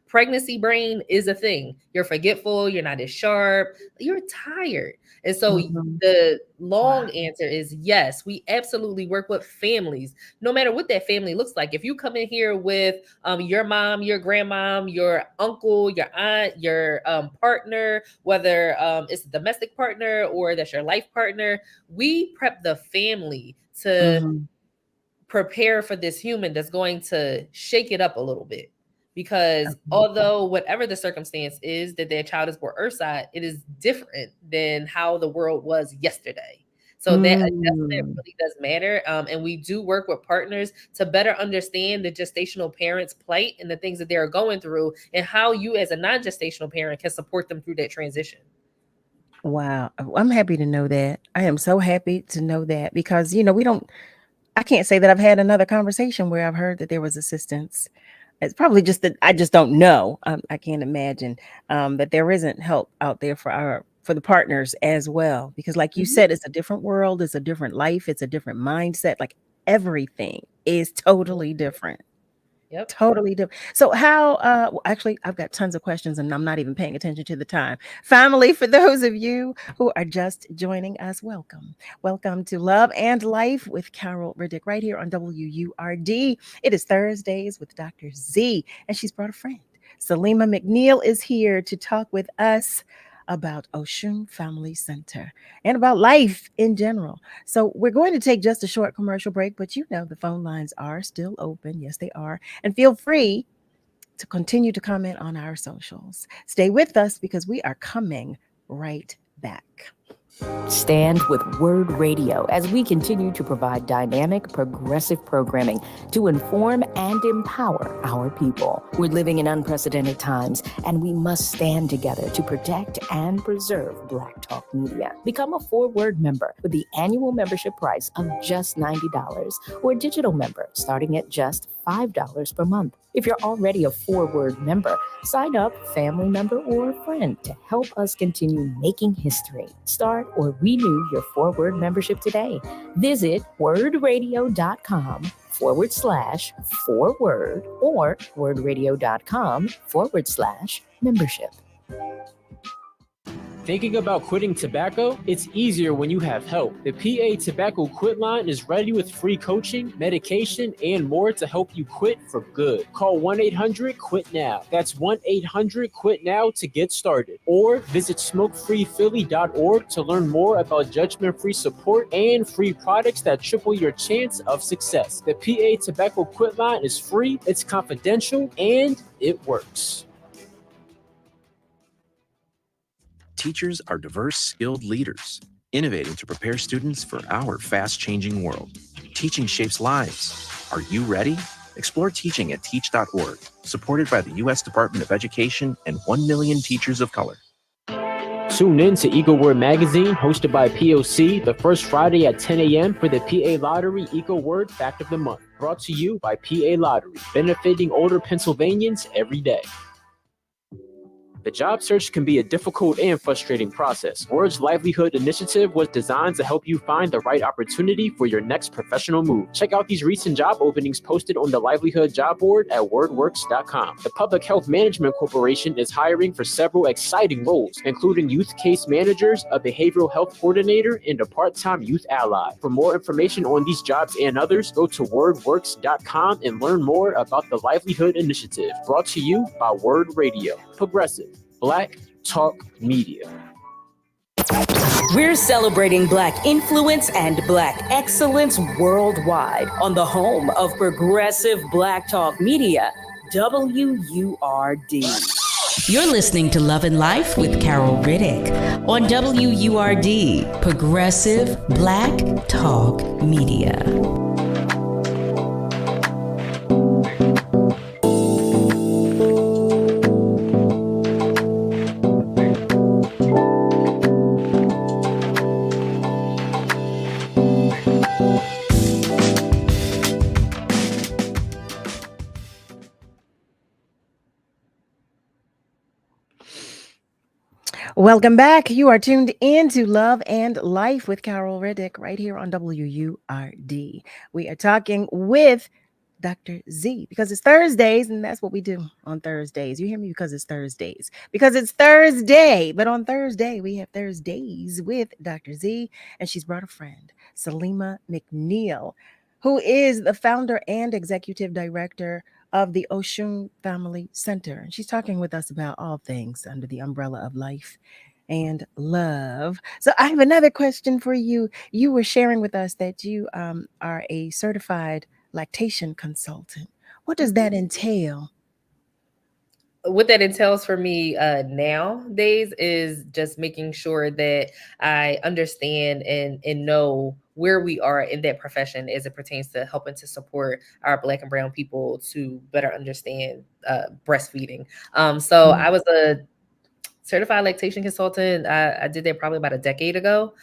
Pregnancy brain is a thing. You're forgetful. You're not as sharp. You're tired. And so the long answer is yes. We absolutely work with families, no matter what that family looks like. If you come in here with your mom, your grandmom, your uncle, your aunt, your partner, whether it's a domestic partner or that's your life partner, we prep the family to prepare for this human that's going to shake it up a little bit. Because although whatever the circumstance is that their child is born earthside, it is different than how the world was yesterday. So that adjustment really does matter. And we do work with partners to better understand the gestational parent's plight and the things that they're going through and how you as a non-gestational parent can support them through that transition. Wow. I'm happy to know that. I am so happy to know that because, I can't say that I've had another conversation where I've heard that there was assistance. It's probably just that I just don't know. I can't imagine that there isn't help out there for the partners as well. Because like you said, it's a different world. It's a different life. It's a different mindset. Like everything is totally different. Yep. Totally different. So how, actually, I've got tons of questions and I'm not even paying attention to the time. Family, for those of you who are just joining us, welcome. Welcome to Love and Life with Carol Riddick right here on WURD. It is Thursdays with Dr. Z, and she's brought a friend. Saleemah McNeil is here to talk with us about Oshun Family Center and about life in general. So we're going to take just a short commercial break, but the phone lines are still open. Yes, they are. And feel free to continue to comment on our socials. Stay with us because we are coming right back. Stand with Word Radio as we continue to provide dynamic, progressive programming to inform and empower our people. We're living in unprecedented times, and we must stand together to protect and preserve Black Talk Media. Become a 4Word member with the annual membership price of just $90 or a digital member starting at just $5 per month. If you're already a 4Word member, sign up, family member, or friend to help us continue making history. Start or renew your 4Word membership today. Visit wordradio.com/4word or wordradio.com/membership. Thinking about quitting tobacco? It's easier when you have help. The PA Tobacco Quit Line is ready with free coaching, medication, and more to help you quit for good. Call 1-800-QUIT-NOW. That's 1-800-QUIT-NOW to get started. Or visit smokefreephilly.org to learn more about judgment-free support and free products that triple your chance of success. The PA Tobacco Quit Line is free, it's confidential, and it works. Teachers are diverse, skilled leaders, innovating to prepare students for our fast-changing world. Teaching shapes lives. Are you ready? Explore teaching at teach.org, supported by the U.S. Department of Education and 1 million teachers of color. Tune in to Eco Word Magazine, hosted by POC, the first Friday at 10 a.m. for the PA Lottery Eco Word Fact of the Month. Brought to you by PA Lottery, benefiting older Pennsylvanians every day. The job search can be a difficult and frustrating process. Word's Livelihood Initiative was designed to help you find the right opportunity for your next professional move. Check out these recent job openings posted on the Livelihood job board at wordworks.com. The Public Health Management Corporation is hiring for several exciting roles, including youth case managers, a behavioral health coordinator, and a part-time youth ally. For more information on these jobs and others, go to wordworks.com and learn more about the Livelihood Initiative. Brought to you by Word Radio. Progressive. Black Talk Media. We're celebrating Black influence and Black excellence worldwide on the home of progressive Black Talk Media, WURD. You're listening to Love and Life with Carol Riddick on WURD, Progressive Black Talk Media. Welcome back. You are tuned in to Love and Life with Carol Riddick right here on WURD. We are talking with Dr. Z, because it's Thursdays, and that's what we do on Thursdays. You hear me? Because it's Thursdays. Because it's Thursday. But on Thursday, we have Thursdays with Dr. Z, and she's brought a friend, Saleemah McNeil, who is the founder and executive director of the Oshun Family Center. And she's talking with us about all things under the umbrella of life and love. So I have another question for you. You were sharing with us that you are a certified lactation consultant. What does that entail? What that entails for me nowadays is just making sure that I understand and know where we are in that profession as it pertains to helping to support our Black and Brown people to better understand breastfeeding. So I was a certified lactation consultant. I did that probably about a decade ago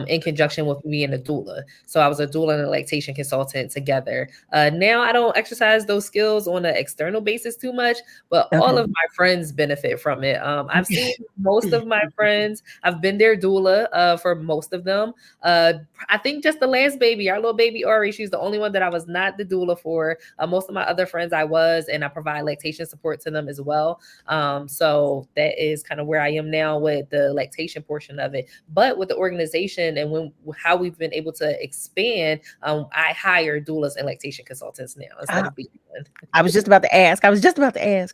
in conjunction with me and a doula. So I was a doula and a lactation consultant together. Now I don't exercise those skills on an external basis too much, but all of my friends benefit from it. I've seen most of my friends. I've been their doula for most of them. I think just the last baby, our little baby Ori, she's the only one that I was not the doula for. Most of my other friends I was, and I provide lactation support to them as well. So that is kind of where I am now with the lactation portion of it. But with the organization and how we've been able to expand, I hire doulas and lactation consultants now instead of being one. I was just about to ask.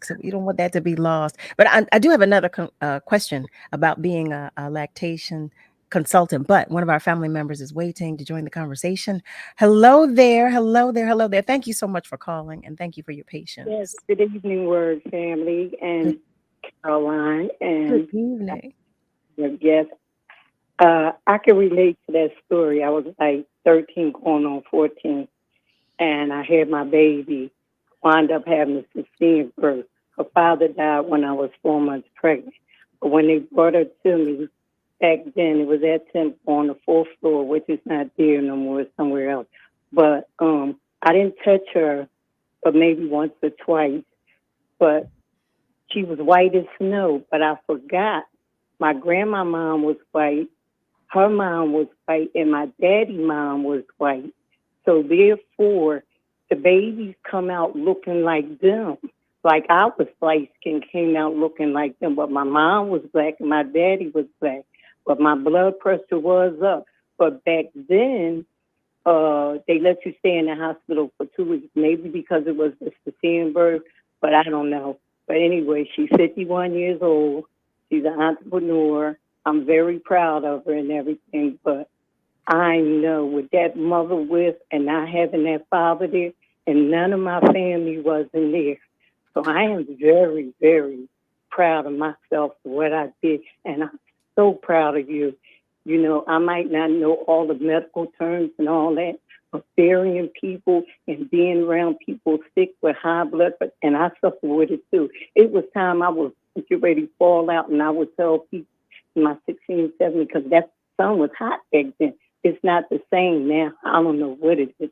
So you don't want that to be lost. But I do have another question about being a lactation consultant. But one of our family members is waiting to join the conversation. Hello there. Hello there. Hello there. Thank you so much for calling, and thank you for your patience. Yes, good evening, Word family, and Caroline, and good evening. Your guest. I can relate to that story. I was like 13 going on 14, and I had my baby, wound up having a cesarean birth. Her father died when I was 4 months pregnant. But when they brought her to me, back then it was at Temple on the 4th floor, which is not there no more, it's somewhere else. But I didn't touch her but maybe once or twice. But she was white as snow, but I forgot. My grandma mom was white, her mom was white, and my daddy mom was white. So therefore, the babies come out looking like them. Like I was light skinned, came out looking like them, but my mom was black and my daddy was black. But my blood pressure was up. But back then, they let you stay in the hospital for 2 weeks, maybe because it was the cesarean birth, but I don't know. But anyway, she's 51 years old. She's an entrepreneur. I'm very proud of her and everything, but I know with that mother with and not having that father there, and none of my family wasn't there. So I am very, very proud of myself for what I did, and I'm so proud of you. You know, I might not know all the medical terms and all that, but burying people and being around people sick with high blood pressure, and I suffer with it too. It was time I was getting ready to fall out, and I would tell people in my 16, 17, because that sun was hot back then. It's not the same now. I don't know what it is,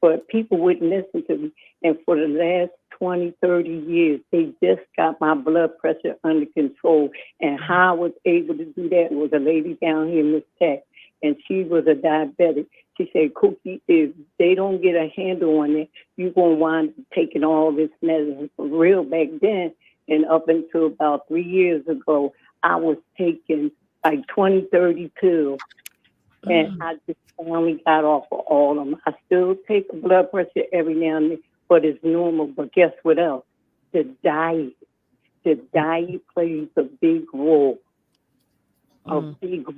but people wouldn't listen to me. And for the last 20, 30 years, they just got my blood pressure under control. And how I was able to do that was a lady down here, Miss Tech, and she was a diabetic. She said, Cookie, if they don't get a handle on it, you're going to wind up taking all this medicine. For real, back then, and up until about 3 years ago, I was taking like 20, 30 pills. And I just finally got off of all of them. I still take a blood pressure every now and then, but it's normal. But guess what else? The diet. The diet plays a big role. A big role.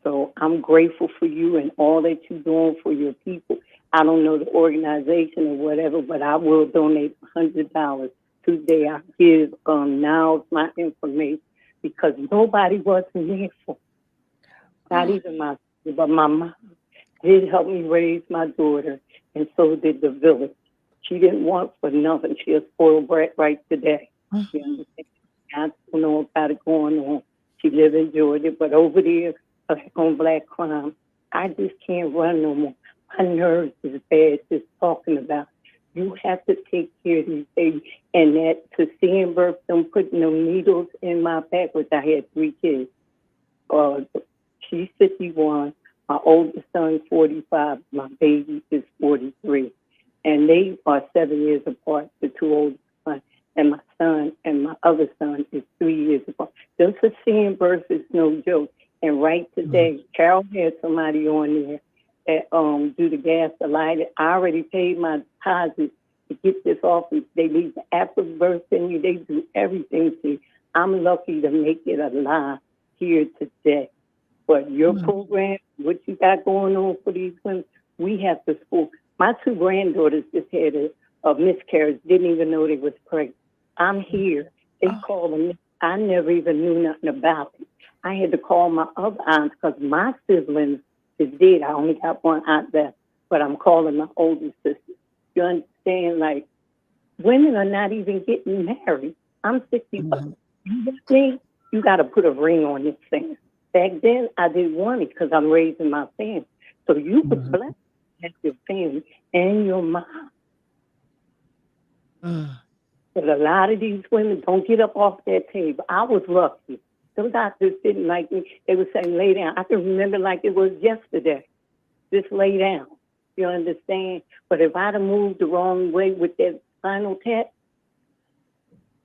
So I'm grateful for you and all that you're doing for your people. I don't know the organization or whatever, but I will donate $100 today. I give now my information because nobody wasn't there for me. Not even my, but my mom did help me raise my daughter, and so did the village. She didn't want for nothing. She a spoiled brat right today. You understand? I don't know about it going on. She live in Georgia, but over there on black crime, I just can't run no more. My nerves is bad just talking about it. You have to take care of these babies. And that to seeing birth, them putting them needles in my back, which I had 3 kids. She's 51. My oldest son, 45. My baby is 43. and they are 7 years apart, the two oldest ones. And my son and my other son is 3 years apart. Just a seeing birth is no joke. And right today, Carol had somebody on there that do the gas, the light. I already paid my deposit to get this office. They leave the after birth in me. They do everything to you. I'm lucky to make it alive here today. But your program, what you got going on for these women, we have to school. My two granddaughters just had a miscarriage, didn't even know they was pregnant. I'm here. They called me. I never even knew nothing about it. I had to call my other aunts because my siblings is dead. I only got one aunt left, but I'm calling my older sister. You understand? Like, women are not even getting married. I'm 65. You with me? You got to put a ring on this thing. Back then, I didn't want it because I'm raising my family. So you could bless your family and your mom. But a lot of these women don't get up off that table. I was lucky. Some doctors didn't like me. They were saying, lay down. I can remember like it was yesterday. Just lay down. You understand? But if I'd have moved the wrong way with that spinal tap,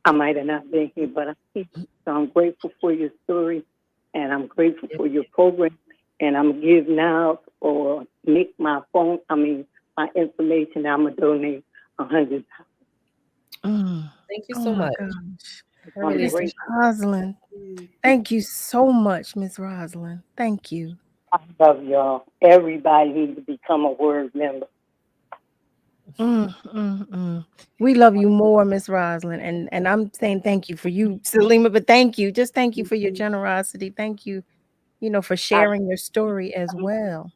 I might have not been here. But I'm here. So I'm grateful for your story. And I'm grateful for your program. And I'm going to give now or make my information. I'm going to donate $100. Thank you so much. Miss Rosalind, thank you so much, Miss Rosalind. Thank you. I love y'all. Everybody needs to become a word member. We love you more, Miss Rosalind. And I'm saying thank you for you, Saleemah, but thank you. Just thank you for your generosity. Thank you, for sharing your story as well.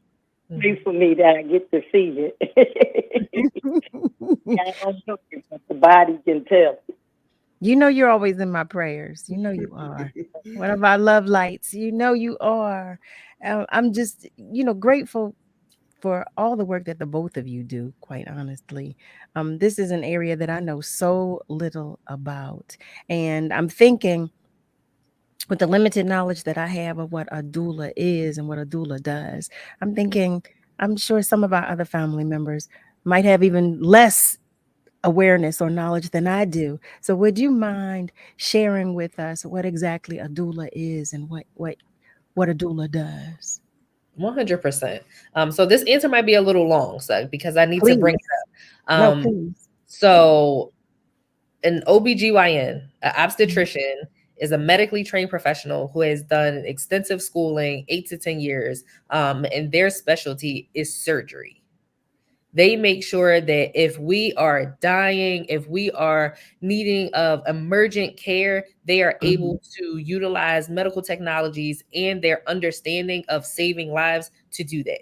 Pray for me that I get to see it. I don't know it, but the body can tell. You're always in my prayers. You are. One of our love lights. You are. I'm just, grateful for all the work that the both of you do, quite honestly. This is an area that I know so little about. And I'm thinking, with the limited knowledge that I have of what a doula is and what a doula does, I'm thinking, I'm sure some of our other family members might have even less awareness or knowledge than I do. So would you mind sharing with us what exactly a doula is and what a doula does? 100%. So this answer might be a little long, so because I need to bring it up. No, please. So an OBGYN, an obstetrician, is a medically trained professional who has done extensive schooling, 8 to 10 years, and their specialty is surgery. They make sure that if we are dying, if we are needing of emergent care, they are able to utilize medical technologies and their understanding of saving lives to do that.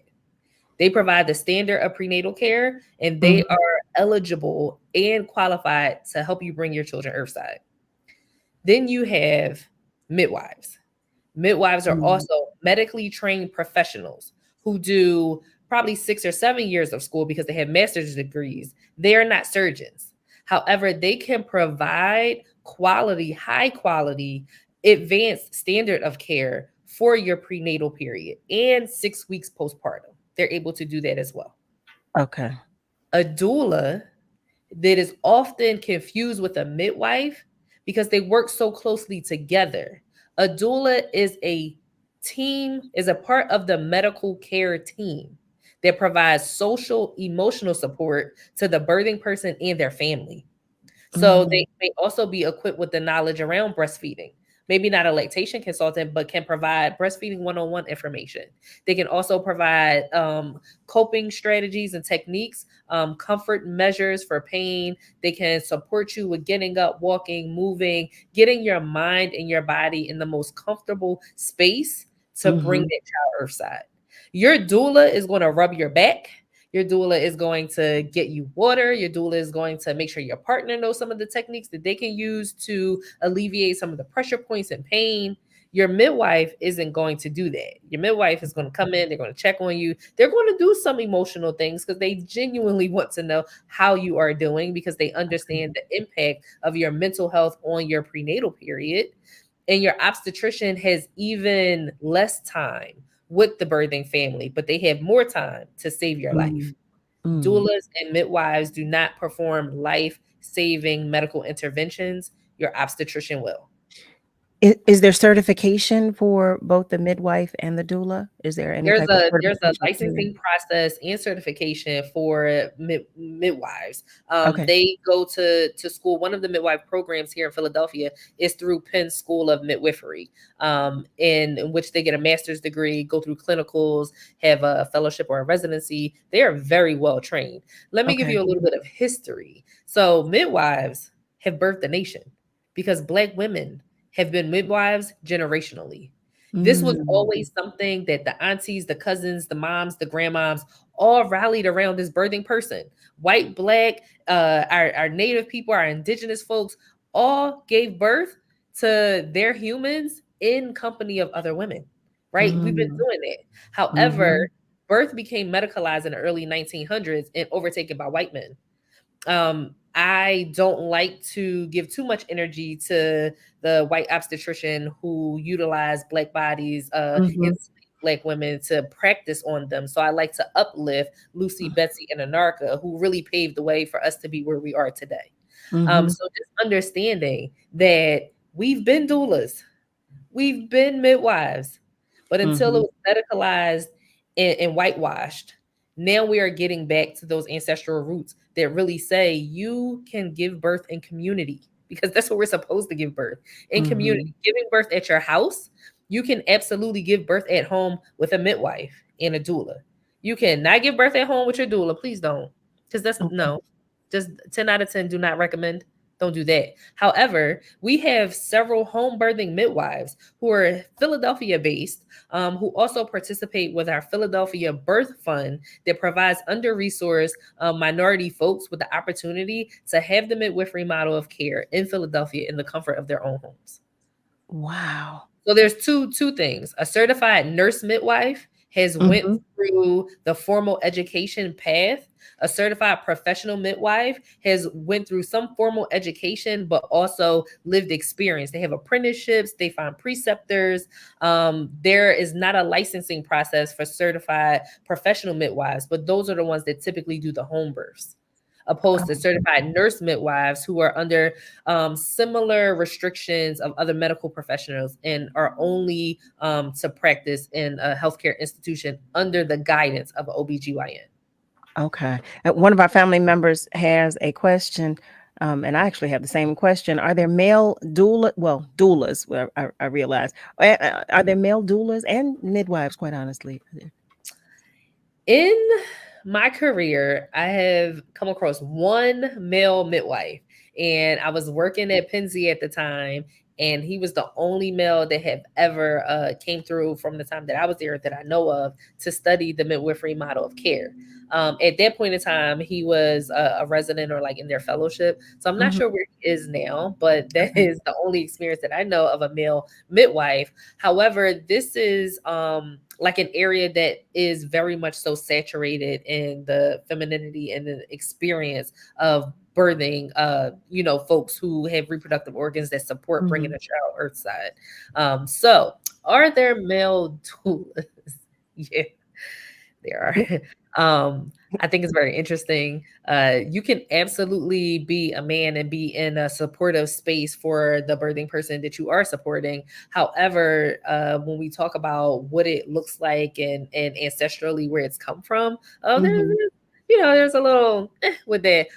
They provide the standard of prenatal care, and they are eligible and qualified to help you bring your children earthside. Then you have midwives. Midwives are also medically trained professionals who do probably 6 or 7 years of school because they have master's degrees. They are not surgeons. However, they can provide quality, high quality, advanced standard of care for your prenatal period and 6 weeks postpartum. They're able to do that as well. Okay. A doula that is often confused with a midwife because they work so closely together. A doula is a team, is a part of the medical care team that provides social, emotional support to the birthing person and their family. So they may also be equipped with the knowledge around breastfeeding. Maybe not a lactation consultant, but can provide breastfeeding one-on-one information. They can also provide coping strategies and techniques, comfort measures for pain. They can support you with getting up, walking, moving, getting your mind and your body in the most comfortable space to bring that child earthside. Your doula is going to rub your back. Your doula is going to get you water. Your doula is going to make sure your partner knows some of the techniques that they can use to alleviate some of the pressure points and pain. Your midwife isn't going to do that. Your midwife is going to come in. They're going to check on you. They're going to do some emotional things because they genuinely want to know how you are doing because they understand the impact of your mental health on your prenatal period. And your obstetrician has even less time with the birthing family, but they have more time to save your life. Doulas and midwives do not perform life-saving medical interventions. Your obstetrician will. Is there certification for both the midwife and the doula? Is there any There's type of a certification licensing period? process and certification for midwives. Okay. They go to school. One of the midwife programs here in Philadelphia is through Penn School of Midwifery, in which they get a master's degree, go through clinicals, have a fellowship or a residency. They are very well trained. Let me give you a little bit of history. So midwives have birthed the nation because Black women have been midwives generationally. This was always something that the aunties, the cousins, the moms, the grandmoms all rallied around this birthing person. White, Black, our native people, our indigenous folks all gave birth to their humans in company of other women, right? We've been doing it. However, birth became medicalized in the early 1900s and overtaken by white men. I don't like to give too much energy to the white obstetrician who utilize Black bodies, enslaved Black women to practice on them. So I like to uplift Lucy, Betsy, and Anarcha, who really paved the way for us to be where we are today. So just understanding that we've been doulas, we've been midwives, but until it was medicalized and whitewashed, now we are getting back to those ancestral roots that really say you can give birth in community, because that's what we're supposed to give birth in community. Giving birth at your house, you can absolutely give birth at home with a midwife and a doula. You cannot give birth at home with your doula. Please don't, because that's no, just 10 out of 10 do not recommend. Don't do that. However, we have several home birthing midwives who are Philadelphia based, who also participate with our Philadelphia Birth Fund that provides under-resourced minority folks with the opportunity to have the midwifery model of care in Philadelphia in the comfort of their own homes. Wow. So there's two things. A certified nurse midwife has went through the formal education path. A certified professional midwife has went through some formal education, but also lived experience. They have apprenticeships, they find preceptors. There is not a licensing process for certified professional midwives, but those are the ones that typically do the home births, opposed to certified nurse midwives who are under similar restrictions of other medical professionals and are only to practice in a healthcare institution under the guidance of an OBGYN. Okay. One of our family members has a question, and I actually have the same question. Are there male doulas, well, I realize. Are there male doulas and midwives, quite honestly? In my career, I have come across one male midwife, and I was working at Penzie at the time, and he was the only male that had ever came through from the time that I was there that I know of to study the midwifery model of care. At that point in time, he was a resident or like in their fellowship. So I'm not sure where he is now, but that is the only experience that I know of a male midwife. However, this is like an area that is very much so saturated in the femininity and the experience of birthing, folks who have reproductive organs that support bringing a child earthside. So are there male doulas? Yeah, there are. I think it's very interesting. You can absolutely be a man and be in a supportive space for the birthing person that you are supporting. However, when we talk about what it looks like and ancestrally where it's come from, there's a little with that.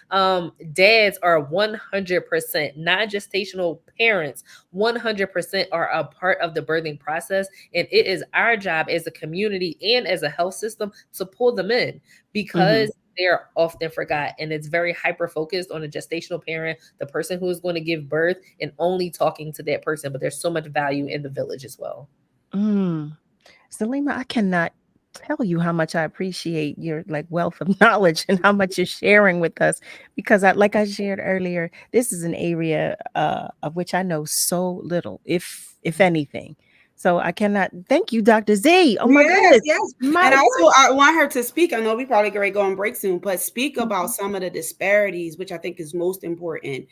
Dads are 100%, non-gestational parents 100% are a part of the birthing process, and it is our job as a community and as a health system to pull them in, because they're often forgot, and it's very hyper focused on a gestational parent, the person who is going to give birth, and only talking to that person. But there's so much value in the village as well. Saleemah, I cannot tell you how much I appreciate your wealth of knowledge and how much you're sharing with us, because like I shared earlier, this is an area of which I know so little, if anything. So I cannot thank you, Dr. Z. Oh my goodness. Yes. And also I want her to speak. I know we probably going to go on break soon, but speak about some of the disparities, which I think is most important,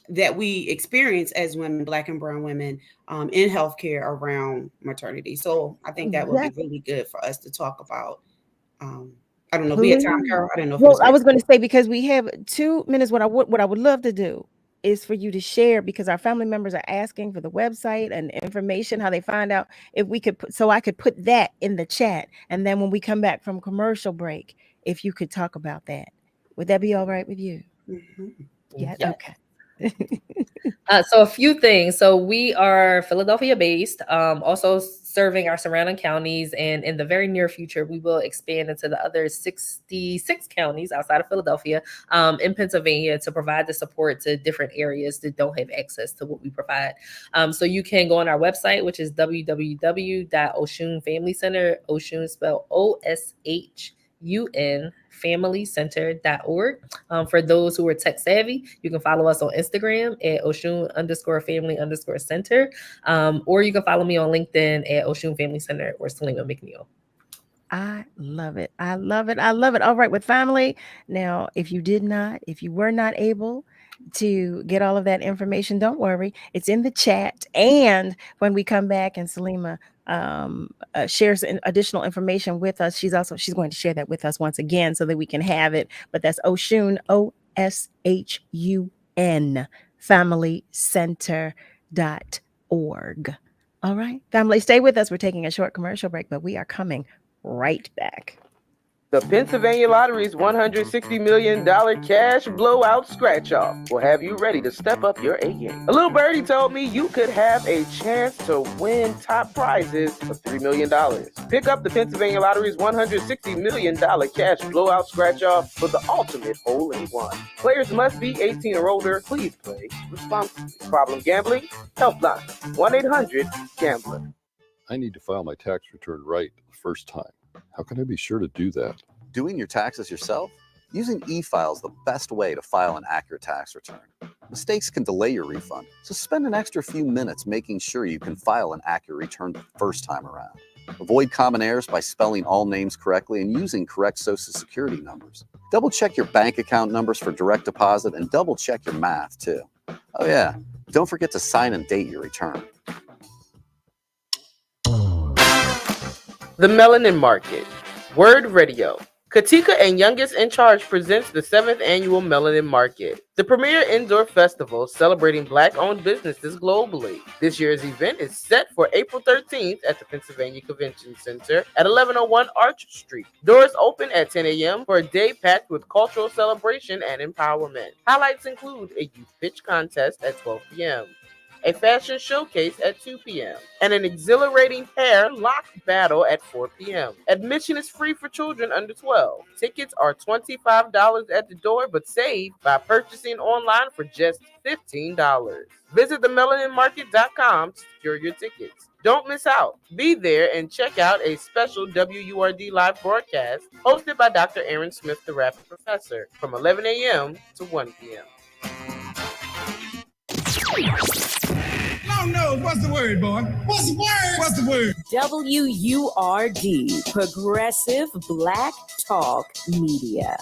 that we experience as women, Black and brown women, in healthcare around maternity. So I think that would be really good for us to talk about. I don't know if we had time, Carol. I didn't know if it Well, was I right. was going to say, because we have 2 minutes, what I would love to do is for you to share, because our family members are asking for the website and information, how they find out, if we could so I could put that in the chat. And then when we come back from commercial break, if you could talk about that. Would that be all right with you? Yeah. Yes. Okay. So a few things. So we are Philadelphia based, also serving our surrounding counties. And in the very near future, we will expand into the other 66 counties outside of Philadelphia in Pennsylvania to provide the support to different areas that don't have access to what we provide. So you can go on our website, which is www.Oshun Family Center, Oshun spelled OSHUN familycenter.org. For those who are tech savvy, you can follow us on Instagram at Oshun_family_center. Or you can follow me on LinkedIn at Oshun Family Center or Saleemah McNeil. I love it. I love it. I love it. All right, with family. Now, if you were not able to get all of that information, don't worry. It's in the chat. And when we come back and Saleemah shares additional information with us, she's going to share that with us once again so that we can have it. But that's Oshun, OSHUN, familycenter.org. All right, family, stay with us. We're taking a short commercial break, but we are coming right back. The Pennsylvania Lottery's $160 million cash blowout scratch-off will have you ready to step up your A game. A little birdie told me you could have a chance to win top prizes of $3 million. Pick up the Pennsylvania Lottery's $160 million cash blowout scratch-off for the ultimate hole-in-one. Players must be 18 or older. Please play responsibly. Problem gambling? Helpline 1-800-GAMBLER. I need to file my tax return right the first time. How can I be sure to do that? Doing your taxes yourself? Using e-file is the best way to file an accurate tax return. Mistakes can delay your refund, so spend an extra few minutes making sure you can file an accurate return the first time around. Avoid common errors by spelling all names correctly and using correct Social Security numbers. Double check your bank account numbers for direct deposit and double check your math too. Oh yeah, don't forget to sign and date your return. The Melanin Market, Word Radio. Katika and Youngest in Charge presents the 7th Annual Melanin Market, the premier indoor festival celebrating Black-owned businesses globally. This year's event is set for April 13th at the Pennsylvania Convention Center at 1101 Arch Street. Doors open at 10 a.m. for a day packed with cultural celebration and empowerment. Highlights include a youth pitch contest at 12 p.m., a fashion showcase at 2 p.m., and an exhilarating hair lock battle at 4 p.m. Admission is free for children under 12. Tickets are $25 at the door, but save by purchasing online for just $15. Visit themelaninmarket.com to secure your tickets. Don't miss out. Be there and check out a special WURD live broadcast hosted by Dr. Aaron Smith, the Rapid Professor, from 11 a.m. to 1 p.m. No, what's the word, boy? What's the word? What's the word? WURD, Progressive Black Talk Media.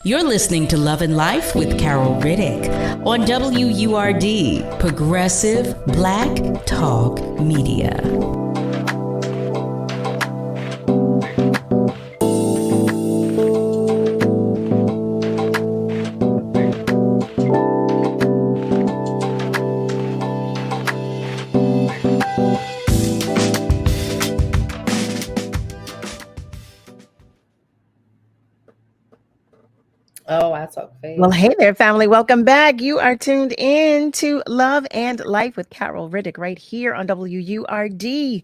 You're listening to Love and Life with Carol Riddick on WURD, Progressive Black Talk Media. Oh, I talk fast. Well, hey there, family. Welcome back. You are tuned in to Love and Life with Carol Riddick right here on WURD.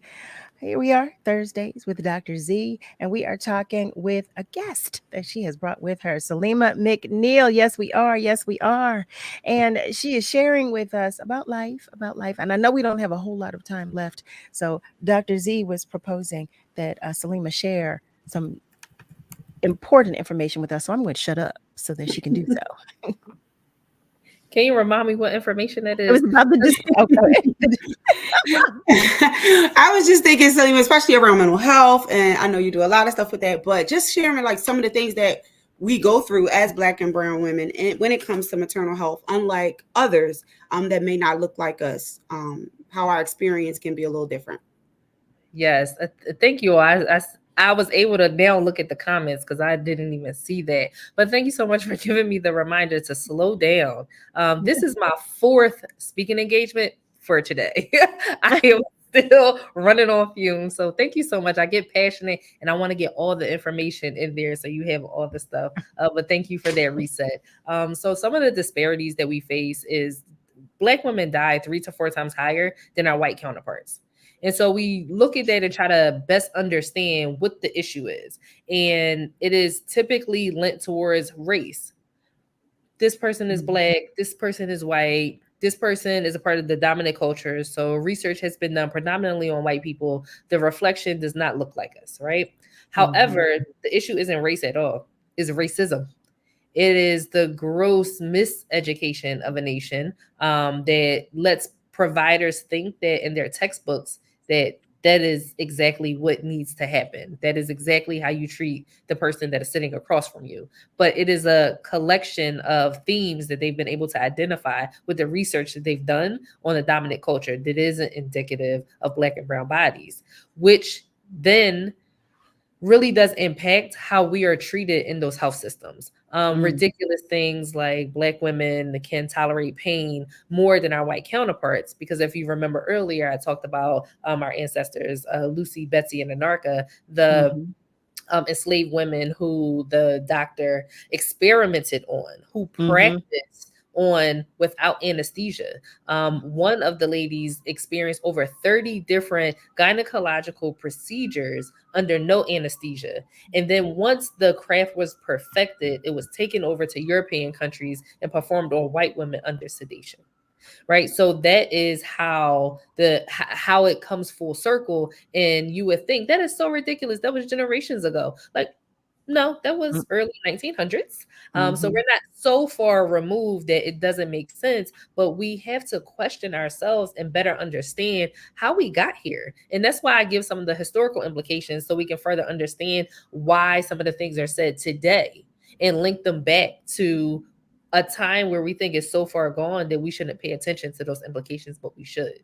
Here we are, ThurZdays with Dr. Z, and we are talking with a guest that she has brought with her, Saleemah McNeil. Yes, we are. Yes, we are. And she is sharing with us about life. And I know we don't have a whole lot of time left. So Dr. Z was proposing that Saleemah share some important information with us. So I'm going to shut up so that she can do so. Can you remind me what information that is? It was about the I was just thinking, Saleemah, especially around mental health, and I know you do a lot of stuff with that, but just sharing like some of the things that we go through as Black and brown women, and when it comes to maternal health, unlike others that may not look like us, how our experience can be a little different. Yes, thank you. I was able to now look at the comments because I didn't even see that. But thank you so much for giving me the reminder to slow down. This is my 4th speaking engagement for today. I am still running on fumes. So thank you so much. I get passionate and I want to get all the information in there so you have all the stuff. But thank you for that reset. So some of the disparities that we face is Black women die 3 to 4 times higher than our white counterparts. And so we look at that and try to best understand what the issue is. And it is typically linked towards race. This person is Black, this person is white, this person is a part of the dominant culture. So research has been done predominantly on white people. The reflection does not look like us, right? However, the issue isn't race at all, it's racism. It is the gross miseducation of a nation that lets providers think that in their textbooks that is exactly what needs to happen. That is exactly how you treat the person that is sitting across from you. But it is a collection of themes that they've been able to identify with the research that they've done on the dominant culture that isn't indicative of Black and brown bodies, which then really does impact how we are treated in those health systems. Ridiculous things like Black women can tolerate pain more than our white counterparts. Because if you remember earlier, I talked about our ancestors, Lucy, Betsy, and Anarcha, the enslaved women who the doctor experimented on, who practiced on without anesthesia. One of the ladies experienced over 30 different gynecological procedures under no anesthesia. And then once the craft was perfected, it was taken over to European countries and performed on white women under sedation. Right. So that is how it comes full circle. And you would think that is so ridiculous. That was generations ago. Like, no, that was early 1900s. So we're not so far removed that it doesn't make sense, but we have to question ourselves and better understand how we got here. And that's why I give some of the historical implications so we can further understand why some of the things are said today and link them back to a time where we think it's so far gone that we shouldn't pay attention to those implications, but we should.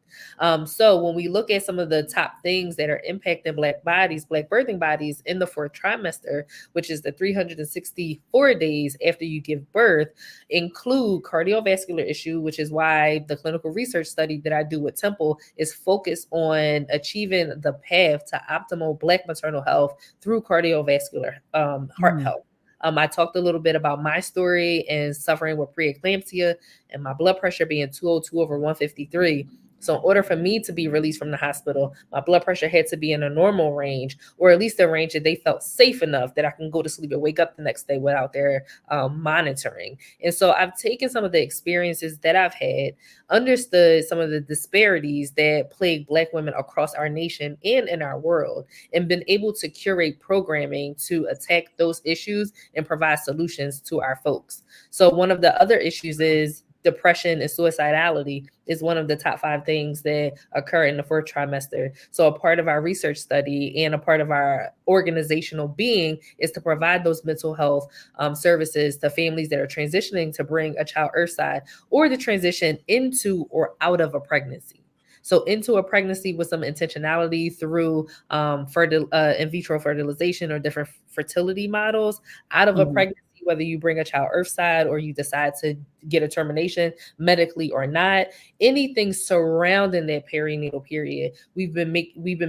So when we look at some of the top things that are impacting Black bodies, Black birthing bodies in the 4th trimester, which is the 364 days after you give birth, include cardiovascular issue, which is why the clinical research study that I do with Temple is focused on achieving the path to optimal Black maternal health through cardiovascular heart health. I talked a little bit about my story and suffering with preeclampsia and my blood pressure being 202/153. So in order for me to be released from the hospital, my blood pressure had to be in a normal range, or at least a range that they felt safe enough that I can go to sleep and wake up the next day without their monitoring. And so I've taken some of the experiences that I've had, understood some of the disparities that plague Black women across our nation and in our world, and been able to curate programming to attack those issues and provide solutions to our folks. So one of the other issues is depression and suicidality is one of the top 5 things that occur in the 4th trimester. So a part of our research study and a part of our organizational being is to provide those mental health services to families that are transitioning to bring a child earthside or to transition into or out of a pregnancy. So into a pregnancy with some intentionality through in vitro fertilization or different fertility models, out of a pregnancy, whether you bring a child earthside or you decide to get a termination medically or not, anything surrounding that perinatal period, we've been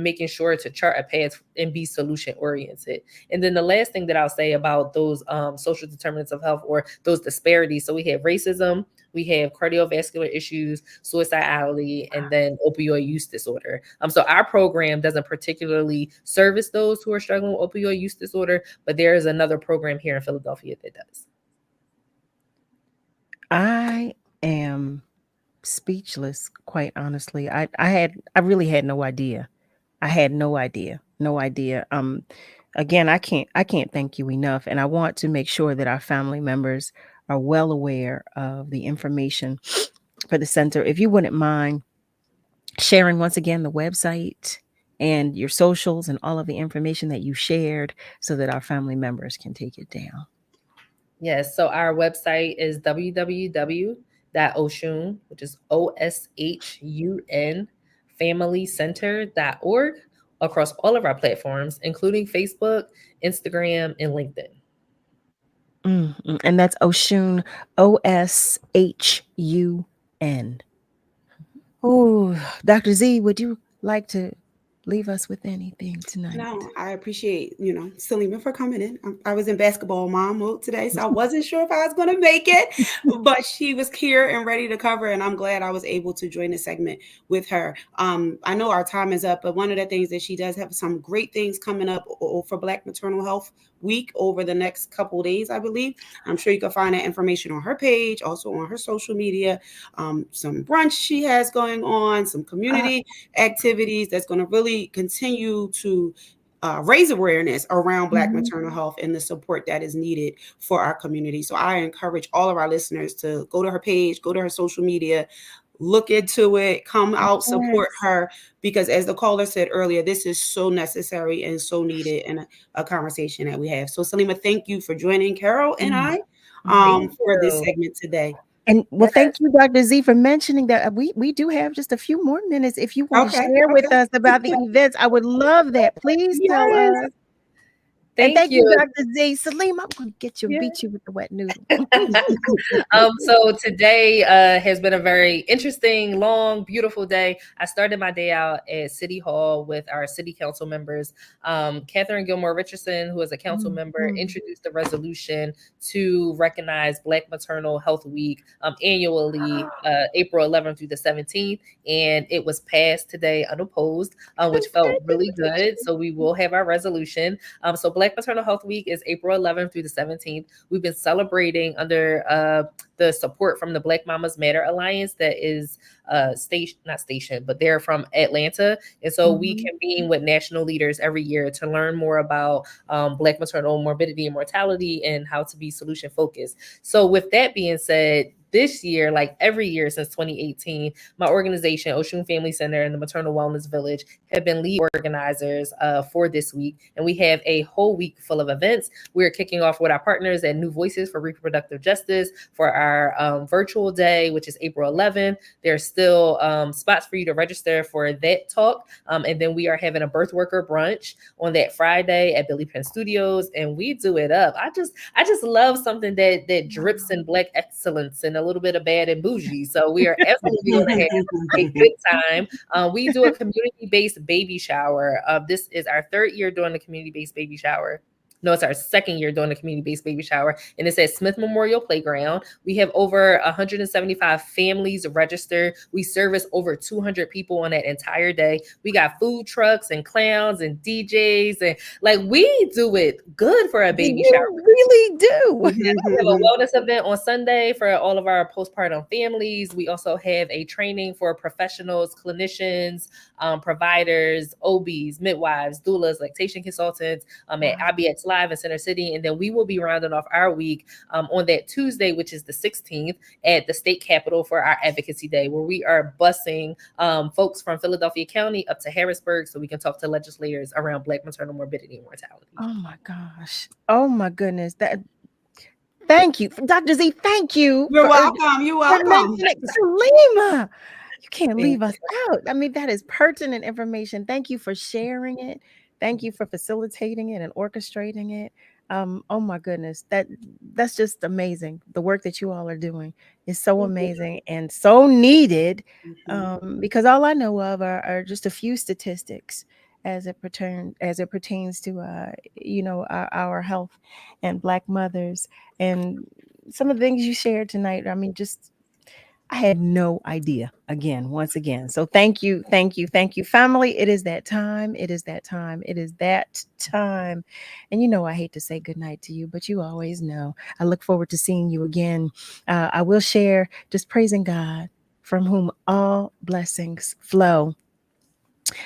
making sure to chart a path and be solution oriented. And then the last thing that I'll say about those social determinants of health or those disparities, so we have racism, we have cardiovascular issues, suicidality, and then opioid use disorder. So our program doesn't particularly service those who are struggling with opioid use disorder, but there is another program here in Philadelphia that does. I am speechless, quite honestly. I really had no idea. I had no idea. Again, I can't thank you enough. And I want to make sure that our family members are well aware of the information for the center. If you wouldn't mind sharing once again the website and your socials and all of the information that you shared so that our family members can take it down. Yes, so our website is www.oshun, which is OSHUN, familycenter.org. across all of our platforms, including Facebook, Instagram, and LinkedIn. And that's Oshun, Oshun. Oh, Dr. Z, would you like to leave us with anything tonight? No, I appreciate, Saleemah for coming in. I was in basketball mom mode today, so I wasn't sure if I was going to make it, but she was here and ready to cover, and I'm glad I was able to join the segment with her. I know our time is up, but one of the things that she does have some great things coming up for Black Maternal Health Week over the next couple of days, I believe. I'm sure you can find that information on her page, also on her social media. Some brunch she has going on, some community activities that's going to really continue to raise awareness around Black maternal health and the support that is needed for our community. So I encourage all of our listeners to go to her page, go to her social media, look into it, come out, support her, because as the caller said earlier, this is so necessary and so needed in a conversation that we have. So Saleemah, thank you for joining Carol and I for this segment today. And well, thank you, Dr. Z, for mentioning that. We do have just a few more minutes. If you want to share with us about the events, I would love that. Please tell us. Thank you, Dr. Z. Saleemah, I'm going to beat you with the wet noodle. So today has been a very interesting, long, beautiful day. I started my day out at City Hall with our city council members. Catherine Gilmore Richardson, who is a council member, introduced the resolution to recognize Black Maternal Health Week annually, April 11th through the 17th. And it was passed today unopposed, which felt really good. So we will have our resolution. So Black Maternal Health Week is April 11th through the 17th. We've been celebrating under the support from the Black Mamas Matter Alliance that is not stationed, but they're from Atlanta. And so we convene with national leaders every year to learn more about Black maternal morbidity and mortality and how to be solution focused. So with that being said, this year, like every year since 2018, my organization, Oshun Family Center and the Maternal Wellness Village, have been lead organizers for this week. And we have a whole week full of events. We're kicking off with our partners at New Voices for Reproductive Justice for our virtual day, which is April 11th. There's still spots for you to register for that talk. And then we are having a birth worker brunch on that Friday at Billy Penn Studios. And we do it up. I just love something that drips in Black excellence and a little bit of bad and bougie. So we are absolutely going to have a good time. We do a community-based baby shower. This is our third year doing the community-based baby shower. No, it's our second year doing a community-based baby shower. And it's at Smith Memorial Playground. We have over 175 families registered. We service over 200 people on that entire day. We got food trucks and clowns and DJs. And like, we do it good for a baby shower. Really do. We have a wellness event on Sunday for all of our postpartum families. We also have a training for professionals, clinicians, providers, OBs, midwives, doulas, lactation consultants at IBX Live in Center City. And then we will be rounding off our week on that Tuesday, which is the 16th, at the state capitol for our advocacy day, where we are busing folks from Philadelphia County up to Harrisburg so we can talk to legislators around Black maternal morbidity and mortality. Oh my gosh. Oh my goodness. Thank you. Dr. Z, thank you. You're welcome. You're welcome. Saleemah, you can't leave us out. I mean, that is pertinent information. Thank you for sharing it. Thank you for facilitating it and orchestrating it. Oh my goodness, that's just amazing. The work that you all are doing is so amazing and so needed, because all I know of are just a few statistics as it pertains to our health and Black mothers, and some of the things you shared tonight. I mean, just I had no idea once again. So thank you, family. It is that time. It is that time. It is that time. And I hate to say goodnight to you, but you always know. I look forward to seeing you again. I will share just praising God, from whom all blessings flow.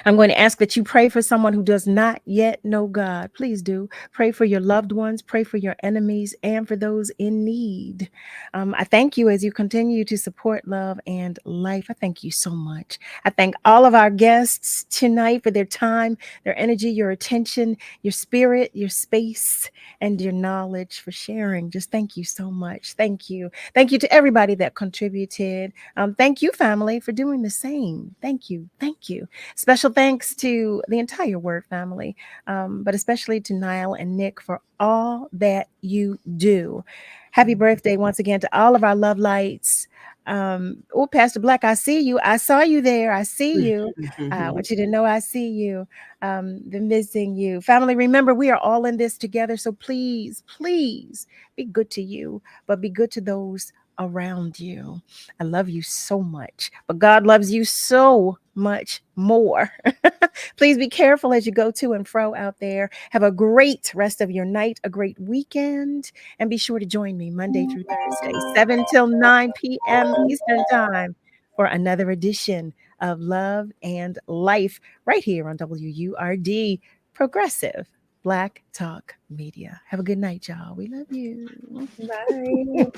I'm going to ask that you pray for someone who does not yet know God. Please do. Pray for your loved ones, pray for your enemies, and for those in need. I thank you as you continue to support Love and Life. I thank you so much. I thank all of our guests tonight for their time, their energy, your attention, your spirit, your space, and your knowledge, for sharing. Just thank you so much. Thank you. Thank you to everybody that contributed. Thank you, family, for doing the same. Thank you. Thank you. Special thanks to the entire Word family, but especially to Niall and Nick for all that you do. Happy birthday once again to all of our love lights. Oh, Pastor Black, I see you. I saw you there. I see you. I want you to know I see you. Been missing you. Family, remember, we are all in this together. So please, please be good to you, but be good to those around you. I love you so much, but God loves you so much more. Please be careful as you go to and fro out there. Have a great rest of your night, a great weekend, and be sure to join me Monday through Thursday, 7 till 9 p.m. Eastern Time for another edition of Love and Life right here on WURD, Progressive Black Talk Media. Have a good night, y'all. We love you. Bye.